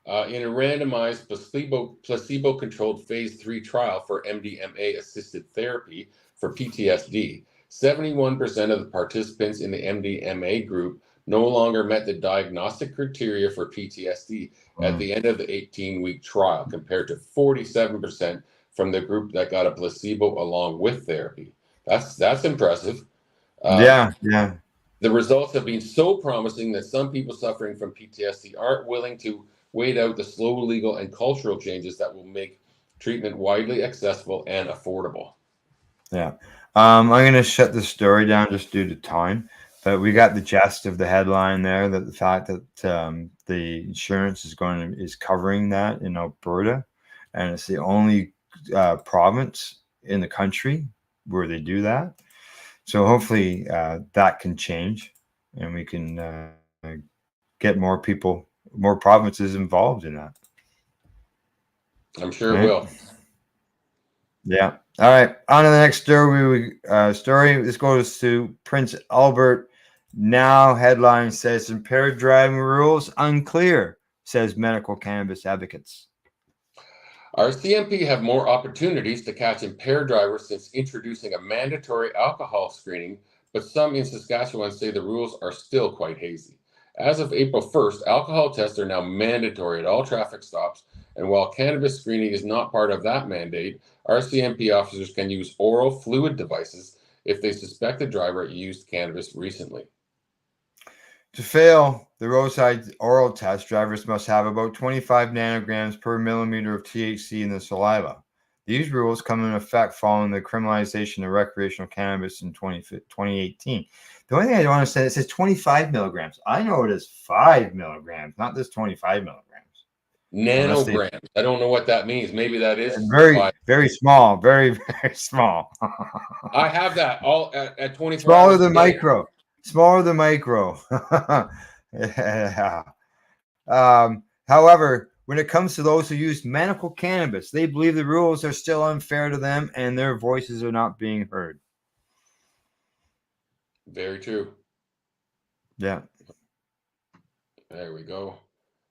In a randomized placebo-controlled phase 3 trial for MDMA-assisted therapy for PTSD, 71% of the participants in the MDMA group no longer met the diagnostic criteria for PTSD at the end of the 18-week trial, compared to 47% from the group that got a placebo along with therapy. That's impressive. Yeah. The results have been so promising that some people suffering from PTSD aren't willing to wait out the slow legal and cultural changes that will make treatment widely accessible and affordable. Yeah. I'm going to shut the story down just due to time, but we got the gist of the headline there, that the fact that the insurance is covering that in Alberta, and it's the only province in the country where they do that. So hopefully that can change, and we can get more provinces involved in that. I'm sure it will. Yeah. All right. On to the next story. This goes to Prince Albert. Now headline says impaired driving rules unclear, says medical cannabis advocates. Our CMP have more opportunities to catch impaired drivers since introducing a mandatory alcohol screening, but some in Saskatchewan say the rules are still quite hazy. As of April 1st, alcohol tests are now mandatory at all traffic stops, and while cannabis screening is not part of that mandate, our CMP officers can use oral fluid devices if they suspect a driver used cannabis recently. To fail the roadside oral test, drivers must have about 25 nanograms per millimeter of THC in the saliva. These rules come into effect following the criminalization of recreational cannabis in 2018. The only thing I want to say, it says 25 milligrams. I know it is 5 milligrams, not this 25 milligrams. Nanograms. I don't know what that means. Maybe that is very small, very, very small. I have that all at 24 Smaller hours than a day. micro. Smaller than micro. Yeah. However, when it comes to those who use medical cannabis, they believe the rules are still unfair to them and their voices are not being heard. Very true. Yeah. There we go.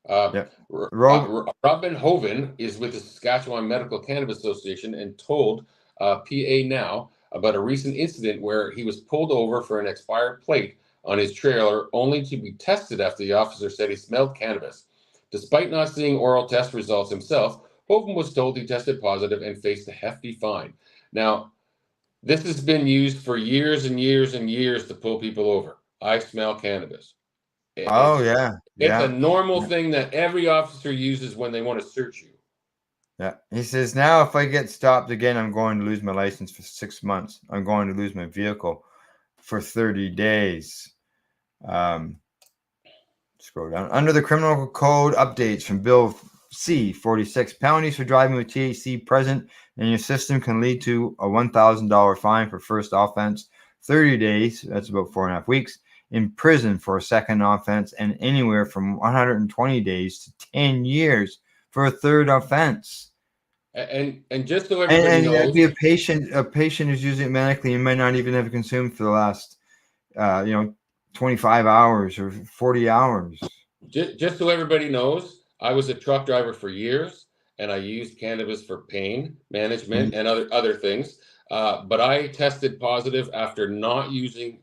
Robin Hoven is with the Saskatchewan Medical Cannabis Association and told PA Now about a recent incident where he was pulled over for an expired plate on his trailer only to be tested after the officer said he smelled cannabis. Despite not seeing oral test results himself, Hoven was told he tested positive and faced a hefty fine. Now, this has been used for years and years and years to pull people over. I smell cannabis. It's a normal thing that every officer uses when they want to search you. Yeah. He says, now if I get stopped again, I'm going to lose my license for 6 months. I'm going to lose my vehicle for 30 days. Scroll down. Under the criminal code updates from Bill C-46, penalties for driving with THC present in your system can lead to a $1,000 fine for first offense, 30 days, that's about 4.5 weeks, in prison for a second offense, and anywhere from 120 days to 10 years for a third offense. And just so everybody knows, be a patient who's using it medically and might not even have consumed for the last 25 hours or 40 hours. Just so everybody knows, I was a truck driver for years, and I used cannabis for pain management and other things. But I tested positive after not using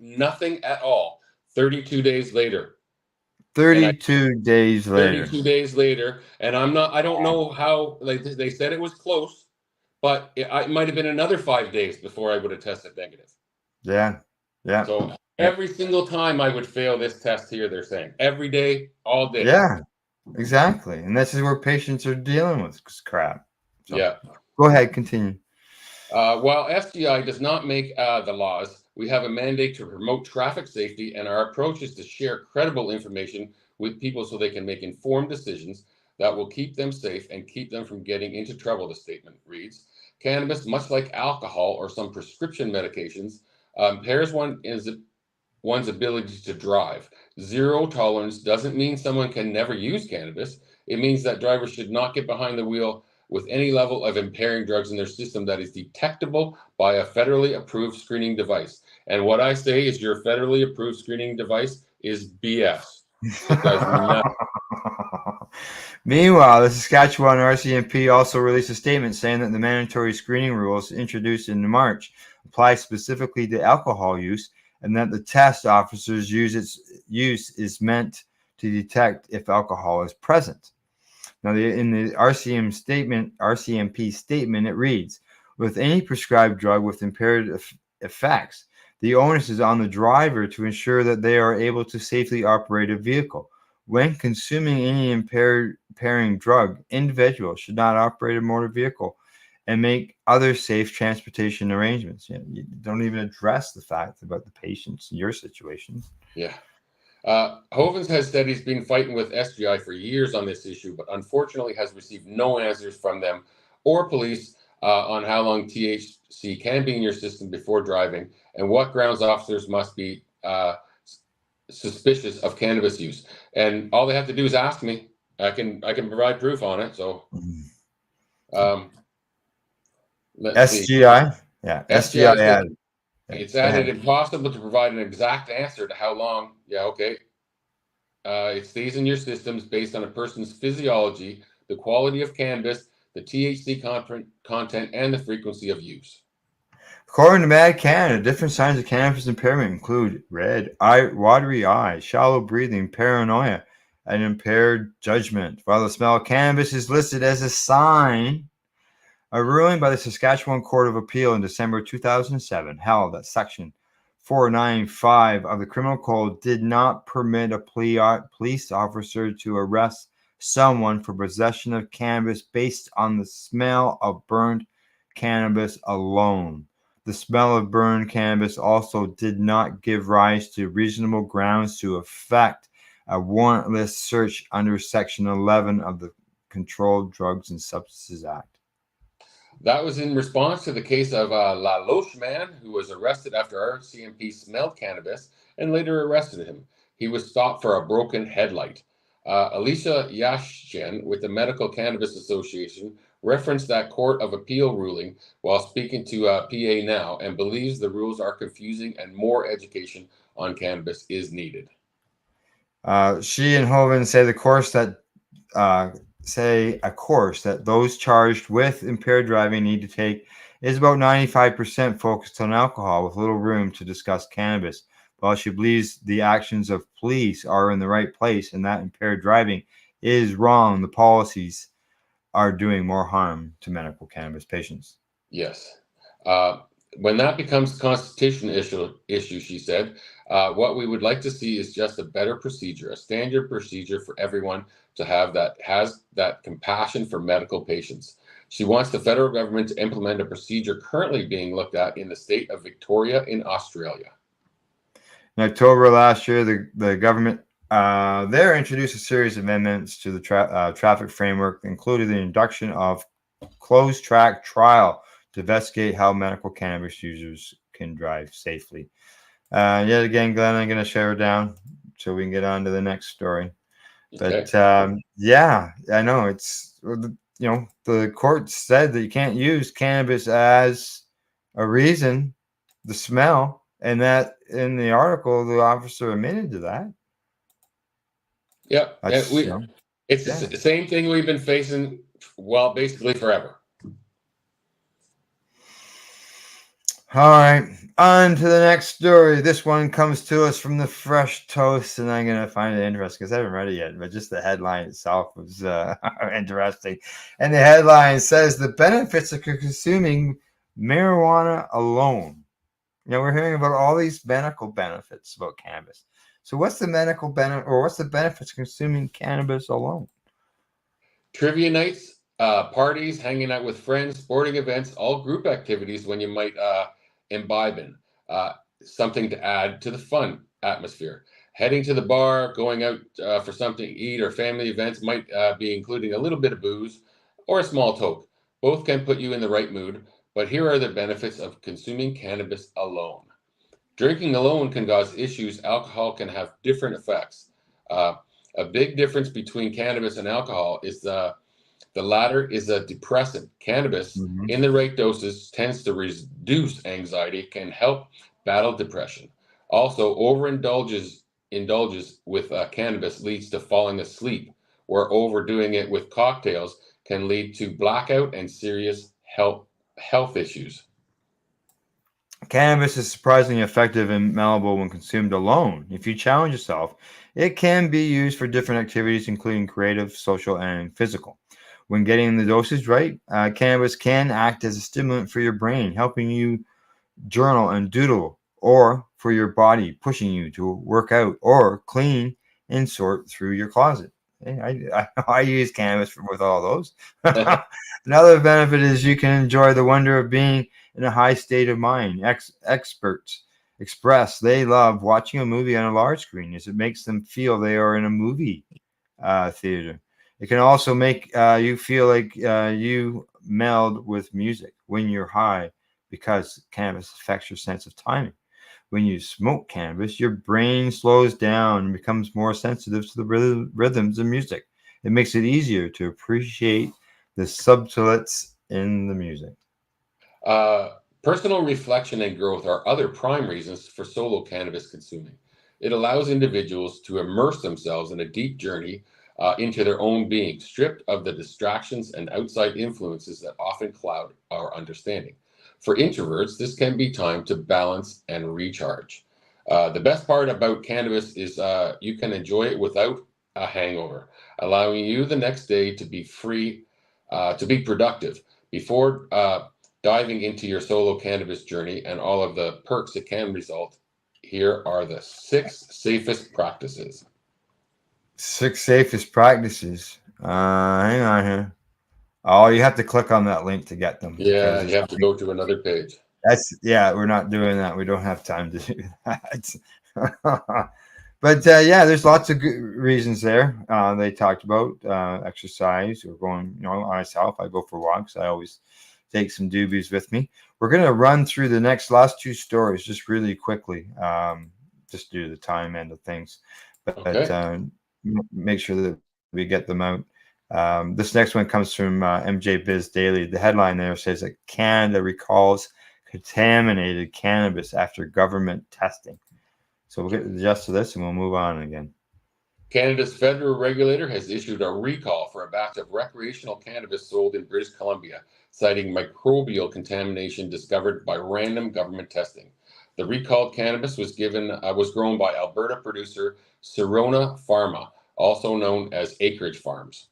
nothing at all. 32 days later. 32 days later. 32 days later, and I don't know how. Like they said, it was close, but it might have been another 5 days before I would have tested negative. Yeah. So every single time I would fail this test here, they're saying every day, all day. Yeah, exactly, and this is where patients are dealing with crap. So, yeah. Go ahead, continue. While SGI does not make the laws, we have a mandate to promote traffic safety, and our approach is to share credible information with people so they can make informed decisions that will keep them safe and keep them from getting into trouble, the statement reads. Cannabis, much like alcohol or some prescription medications, impairs one's ability to drive. Zero tolerance doesn't mean someone can never use cannabis. It means that drivers should not get behind the wheel with any level of impairing drugs in their system that is detectable by a federally approved screening device. And what I say is your federally approved screening device is BS. It does not. Meanwhile, the Saskatchewan RCMP also released a statement saying that the mandatory screening rules introduced in March apply specifically to alcohol use, and that the test officers use is meant to detect if alcohol is present. Now, in the RCMP statement, it reads, with any prescribed drug with impaired effects, the onus is on the driver to ensure that they are able to safely operate a vehicle. When consuming any impairing drug, individuals should not operate a motor vehicle and make other safe transportation arrangements. You don't even address the fact about the patients in your situation. Yeah. Hovens has said he's been fighting with SGI for years on this issue, but unfortunately has received no answers from them or police on how long THC can be in your system before driving and what grounds officers must be suspicious of cannabis use. And all they have to do is ask me. I can provide proof on it. So, let's see. SGI, yeah, SGI added. It's added impossible to provide an exact answer to how long. Yeah, okay. It stays in your systems based on a person's physiology, the quality of cannabis, the THC content, and the frequency of use. According to Mad Canada, different signs of cannabis impairment include red eye, watery eyes, shallow breathing, paranoia, and impaired judgment. While the smell of cannabis is listed as a sign, a ruling by the Saskatchewan Court of Appeal in December 2007 held that Section 495 of the Criminal Code did not permit a police officer to arrest someone for possession of cannabis based on the smell of burned cannabis alone. The smell of burned cannabis also did not give rise to reasonable grounds to effect a warrantless search under Section 11 of the Controlled Drugs and Substances Act. That was in response to the case of La Loche man who was arrested after RCMP smelled cannabis and later arrested him. He was stopped for a broken headlight. Alicia Yashjian with the Medical Cannabis Association referenced that Court of Appeal ruling while speaking to PA Now and believes the rules are confusing and more education on cannabis is needed. She and Hovind say a course that those charged with impaired driving need to take is about 95% focused on alcohol with little room to discuss cannabis. While she believes the actions of police are in the right place and that impaired driving is wrong, the policies are doing more harm to medical cannabis patients. Yes. When that becomes a constitution issue, she said, what we would like to see is just a better procedure, a standard procedure for everyone to have that has that compassion for medical patients. She wants the federal government to implement a procedure currently being looked at in the state of Victoria in Australia. In October last year, the government there introduced a series of amendments to the traffic framework, including the induction of closed track trial to investigate how medical cannabis users can drive safely. Yet again, Glenn, I'm going to share it down so we can get on to the next story. Okay. But yeah, I know it's, the court said that you can't use cannabis as a reason, the smell, and that in the article, the officer admitted to that. Yep. It's the same thing we've been facing, well, basically forever. All right, on to the next story. This one comes to us from the Fresh Toast, and I'm going to find it interesting because I haven't read it yet, but just the headline itself was interesting. And the headline says, the benefits of consuming marijuana alone. We're hearing about all these medical benefits about cannabis. So what's the medical benefit, or what's the benefits of consuming cannabis alone? Trivia nights, parties, hanging out with friends, sporting events, all group activities when you might imbibe in. Something to add to the fun atmosphere. Heading to the bar, going out for something to eat, or family events might be including a little bit of booze or a small toke. Both can put you in the right mood, but here are the benefits of consuming cannabis alone. Drinking alone can cause issues. Alcohol can have different effects. A big difference between cannabis and alcohol is the latter is a depressant. Cannabis, in the right doses, tends to reduce anxiety, can help battle depression. Also, overindulges with cannabis leads to falling asleep, where overdoing it with cocktails can lead to blackout and serious health issues. Cannabis is surprisingly effective and malleable when consumed alone. If you challenge yourself, it can be used for different activities, including creative, social, and physical. When getting the dosage right, cannabis can act as a stimulant for your brain, helping you journal and doodle, or for your body, pushing you to work out or clean and sort through your closet. I use cannabis with all those. Another benefit is you can enjoy the wonder of being in a high state of mind. Experts express they love watching a movie on a large screen as it makes them feel they are in a movie theater. It can also make you feel like you meld with music when you're high because cannabis affects your sense of timing. When you smoke cannabis, your brain slows down and becomes more sensitive to the rhythms of music. It makes it easier to appreciate the subtleties in the music. Personal reflection and growth are other prime reasons for solo cannabis consuming. It allows individuals to immerse themselves in a deep journey into their own being, stripped of the distractions and outside influences that often cloud our understanding. For introverts, this can be time to balance and recharge. The best part about cannabis is you can enjoy it without a hangover, allowing you the next day to be free, to be productive. Before diving into your solo cannabis journey and all of the perks it can result, here are the 6 safest practices. 6 safest practices. Hang on here. Oh, you have to click on that link to get them. Yeah, you have to go to another page. We're not doing that. We don't have time to do that. But yeah, there's lots of good reasons there. They talked about exercise or going, myself, I go for walks. I always take some doobies with me. We're going to run through the last 2 stories just really quickly, just due to the time end of things. But make sure that we get them out. This next one comes from MJ Biz Daily. The headline there says that Canada recalls contaminated cannabis after government testing. So we'll get the gist of this and we'll move on again. Canada's federal regulator has issued a recall for a batch of recreational cannabis sold in British Columbia, citing microbial contamination discovered by random government testing. The recalled cannabis was grown by Alberta producer Sirona Pharma, also known as Acreage Farms.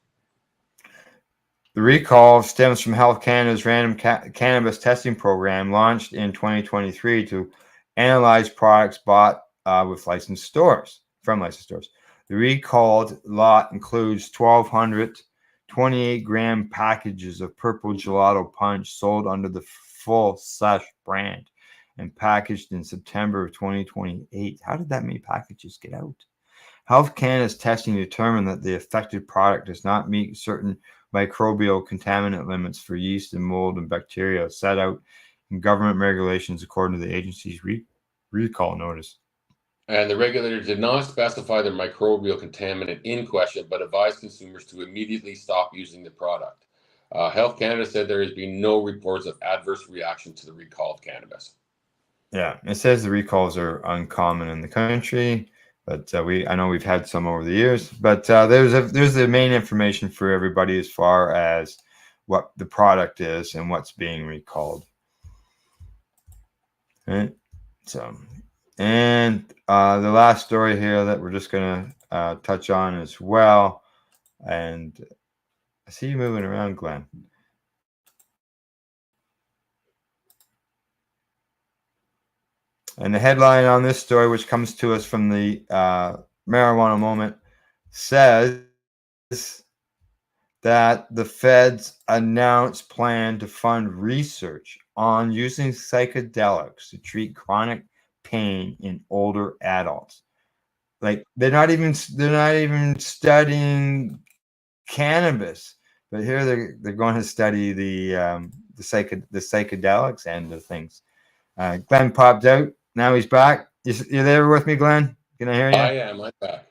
The recall stems from Health Canada's random cannabis testing program launched in 2023 to analyze products bought with licensed stores, from licensed stores. The recalled lot includes 1,200 28-gram packages of purple gelato punch sold under the Full Sesh brand and packaged in September of 2028. How did that many packages get out? Health Canada's testing determined that the affected product does not meet certain microbial contaminant limits for yeast and mold and bacteria set out in government regulations according to the agency's recall notice. And the regulator did not specify the microbial contaminant in question, but advised consumers to immediately stop using the product. Health Canada said there has been no reports of adverse reaction to the recalled cannabis. Yeah, it says the recalls are uncommon in the country, but I know we've had some over the years. But there's the main information for everybody as far as what the product is and what's being recalled. Right. So, and the last story here that we're just going to touch on as well. And I see you moving around, Glenn. And the headline on this story, which comes to us from the Marijuana Moment, says that the feds announced plan to fund research on using psychedelics to treat chronic pain in older adults. Like they're not even studying cannabis, but here they're going to study the psychedelics end of things. Glenn popped out. Now he's back. You there with me, Glenn? Can I hear you? I am. I'm back.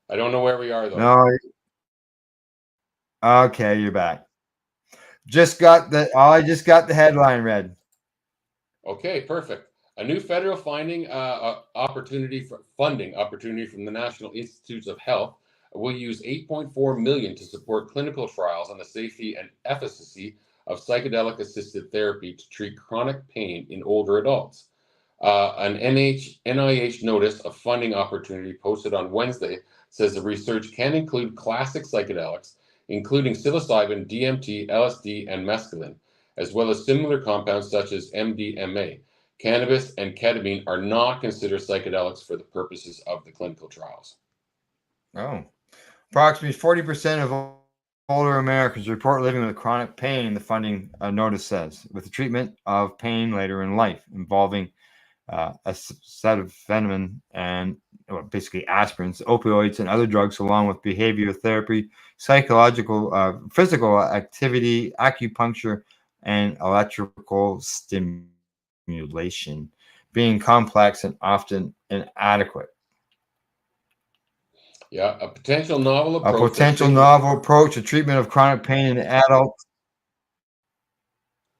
I don't know where we are, though. No. Okay, you're back. I just got the headline read. Okay, perfect. A new federal funding opportunity from the National Institutes of Health will use $8.4 million to support clinical trials on the safety and efficacy of psychedelic-assisted therapy to treat chronic pain in older adults. An NIH notice of funding opportunity posted on Wednesday says the research can include classic psychedelics, including psilocybin, DMT, LSD, and mescaline, as well as similar compounds such as MDMA. Cannabis and ketamine are not considered psychedelics for the purposes of the clinical trials. Oh, approximately 40% of older Americans report living with chronic pain, the funding notice says, with the treatment of pain later in life, involving acetaminophen and basically aspirins, opioids, and other drugs, along with behavioral therapy, psychological, physical activity, acupuncture, and electrical stimulation, being complex and often inadequate. Yeah, a potential novel approach. A potential novel approach to treatment of chronic pain in adults.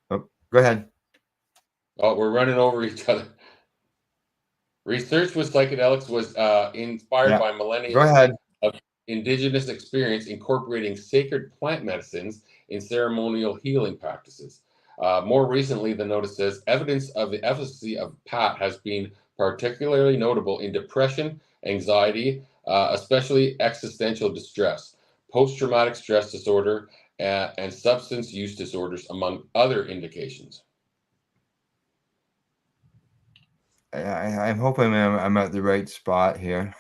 Oh, go ahead. Oh, we're running over each other. Research with psychedelics was inspired by millennia of indigenous experience incorporating sacred plant medicines in ceremonial healing practices. More recently, the notice says evidence of the efficacy of PAT has been particularly notable in depression, anxiety, especially existential distress, post-traumatic stress disorder, and substance use disorders, among other indications. I'm hoping I'm at the right spot here.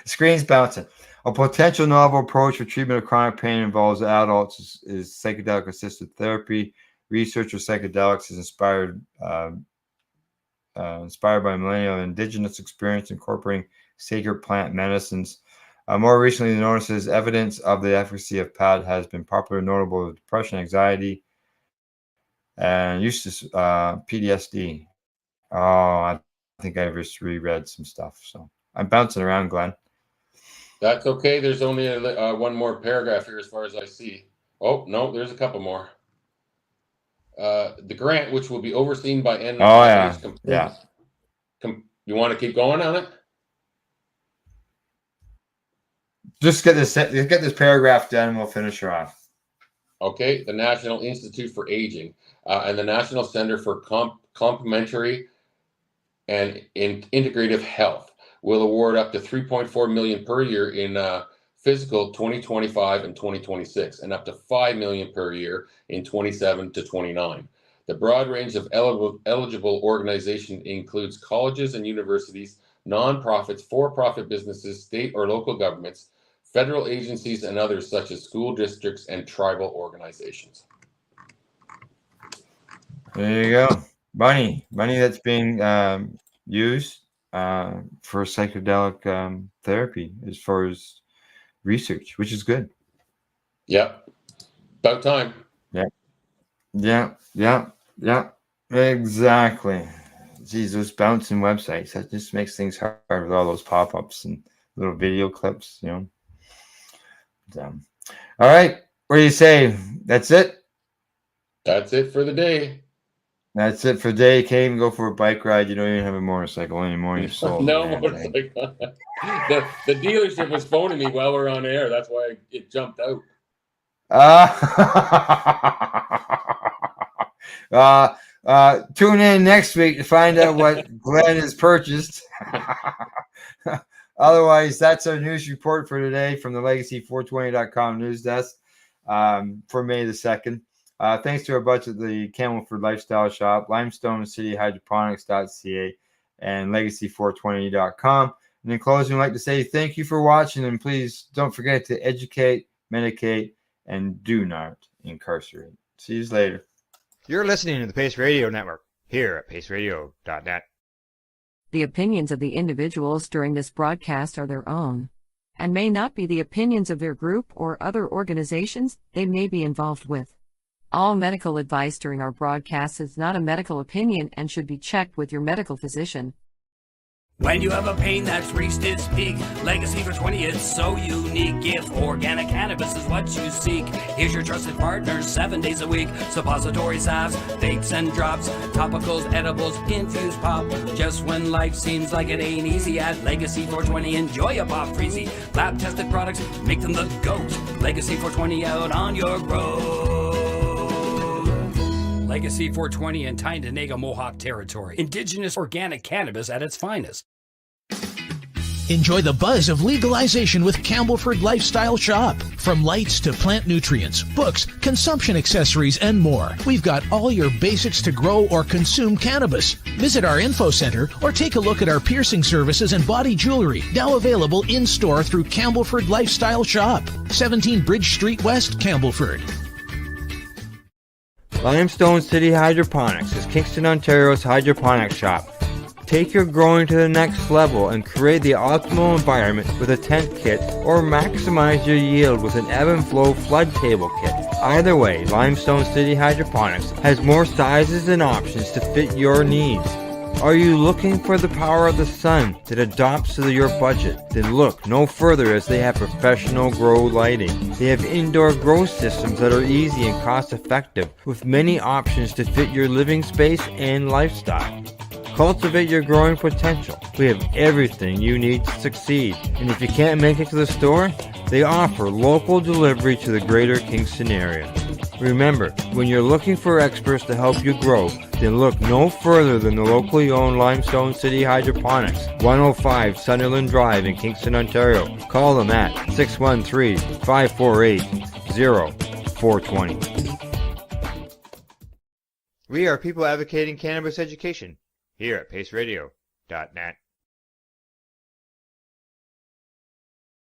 Screen's bouncing. A potential novel approach for treatment of chronic pain involves adults is psychedelic-assisted therapy. Research with psychedelics is inspired by millennial indigenous experience incorporating sacred plant medicines. More recently, the notices evidence of the efficacy of PAD has been popularly notable with depression, anxiety, and use to PTSD. Oh, I think I just reread some stuff, so I'm bouncing around, Glenn. That's okay. There's only one more paragraph here as far as I see. Oh, no, there's a couple more. The grant, which will be overseen by NIH. Oh, yeah. You want to keep going on it? Just get this paragraph done and we'll finish her off. Okay. The National Institute for Aging and the National Center for Complementary and Integrative Health will award up to $3.4 million per year in fiscal 2025 and 2026, and up to $5 million per year in 27 to 29. The broad range of eligible organizations includes colleges and universities, nonprofits, for-profit businesses, state or local governments, federal agencies, and others such as school districts and tribal organizations. There you go. Money that's being used for psychedelic therapy as far as research, which is good. Yep. About time. Yeah. Exactly. Geez, those bouncing websites, that just makes things hard with all those pop-ups and little video clips, you know. All right. What do you say? That's it? That's it for the day. That's it for the day. Can't even go for a bike ride. You don't even have a motorcycle anymore. You're sold. No motorcycle. The dealership was phoning me while we're on air. That's why it jumped out. Tune in next week to find out what Glenn has purchased. Otherwise, that's our news report for today from the Legacy420.com news desk for May the 2nd. Thanks to our buddies at the Campbellford Lifestyle Shop, Limestone City, Hydroponics.ca, and Legacy420.com. And in closing, I'd like to say thank you for watching, and please don't forget to educate, medicate, and do not incarcerate. See you later. You're listening to the Pace Radio Network here at paceradio.net. The opinions of the individuals during this broadcast are their own, and may not be the opinions of their group or other organizations they may be involved with. All medical advice during our broadcast is not a medical opinion and should be checked with your medical physician. When you have a pain that's reached its peak, Legacy for 20 is so unique. If organic cannabis is what you seek, here's your trusted partner 7 days a week. Suppository salves, vapes and drops, topicals, edibles, infused pop. Just when life seems like it ain't easy, at Legacy 420 enjoy a pop freezy. Lab tested products make them the GOAT. Legacy 420 out on your road. Legacy 420 and Tyndonega Mohawk territory. Indigenous organic cannabis at its finest. Enjoy the buzz of legalization with Campbellford Lifestyle Shop. From lights to plant nutrients, books, consumption accessories, and more, we've got all your basics to grow or consume cannabis. Visit our info center or take a look at our piercing services and body jewelry, now available in-store through Campbellford Lifestyle Shop, 17 Bridge Street West, Campbellford. Limestone City Hydroponics is Kingston, Ontario's hydroponics shop. Take your growing to the next level and create the optimal environment with a tent kit, or maximize your yield with an ebb and flow flood table kit. Either way, Limestone City Hydroponics has more sizes and options to fit your needs. Are you looking for the power of the sun that adapts to your budget? Then look no further, as they have professional grow lighting. They have indoor grow systems that are easy and cost effective, with many options to fit your living space and lifestyle. Cultivate your growing potential. We have everything you need to succeed. And if you can't make it to the store, they offer local delivery to the greater Kingston area. Remember, when you're looking for experts to help you grow, then look no further than the locally owned Limestone City Hydroponics, 105 Sunderland Drive in Kingston, Ontario. Call them at 613-548-0420. We are people advocating cannabis education here at paceradio.net.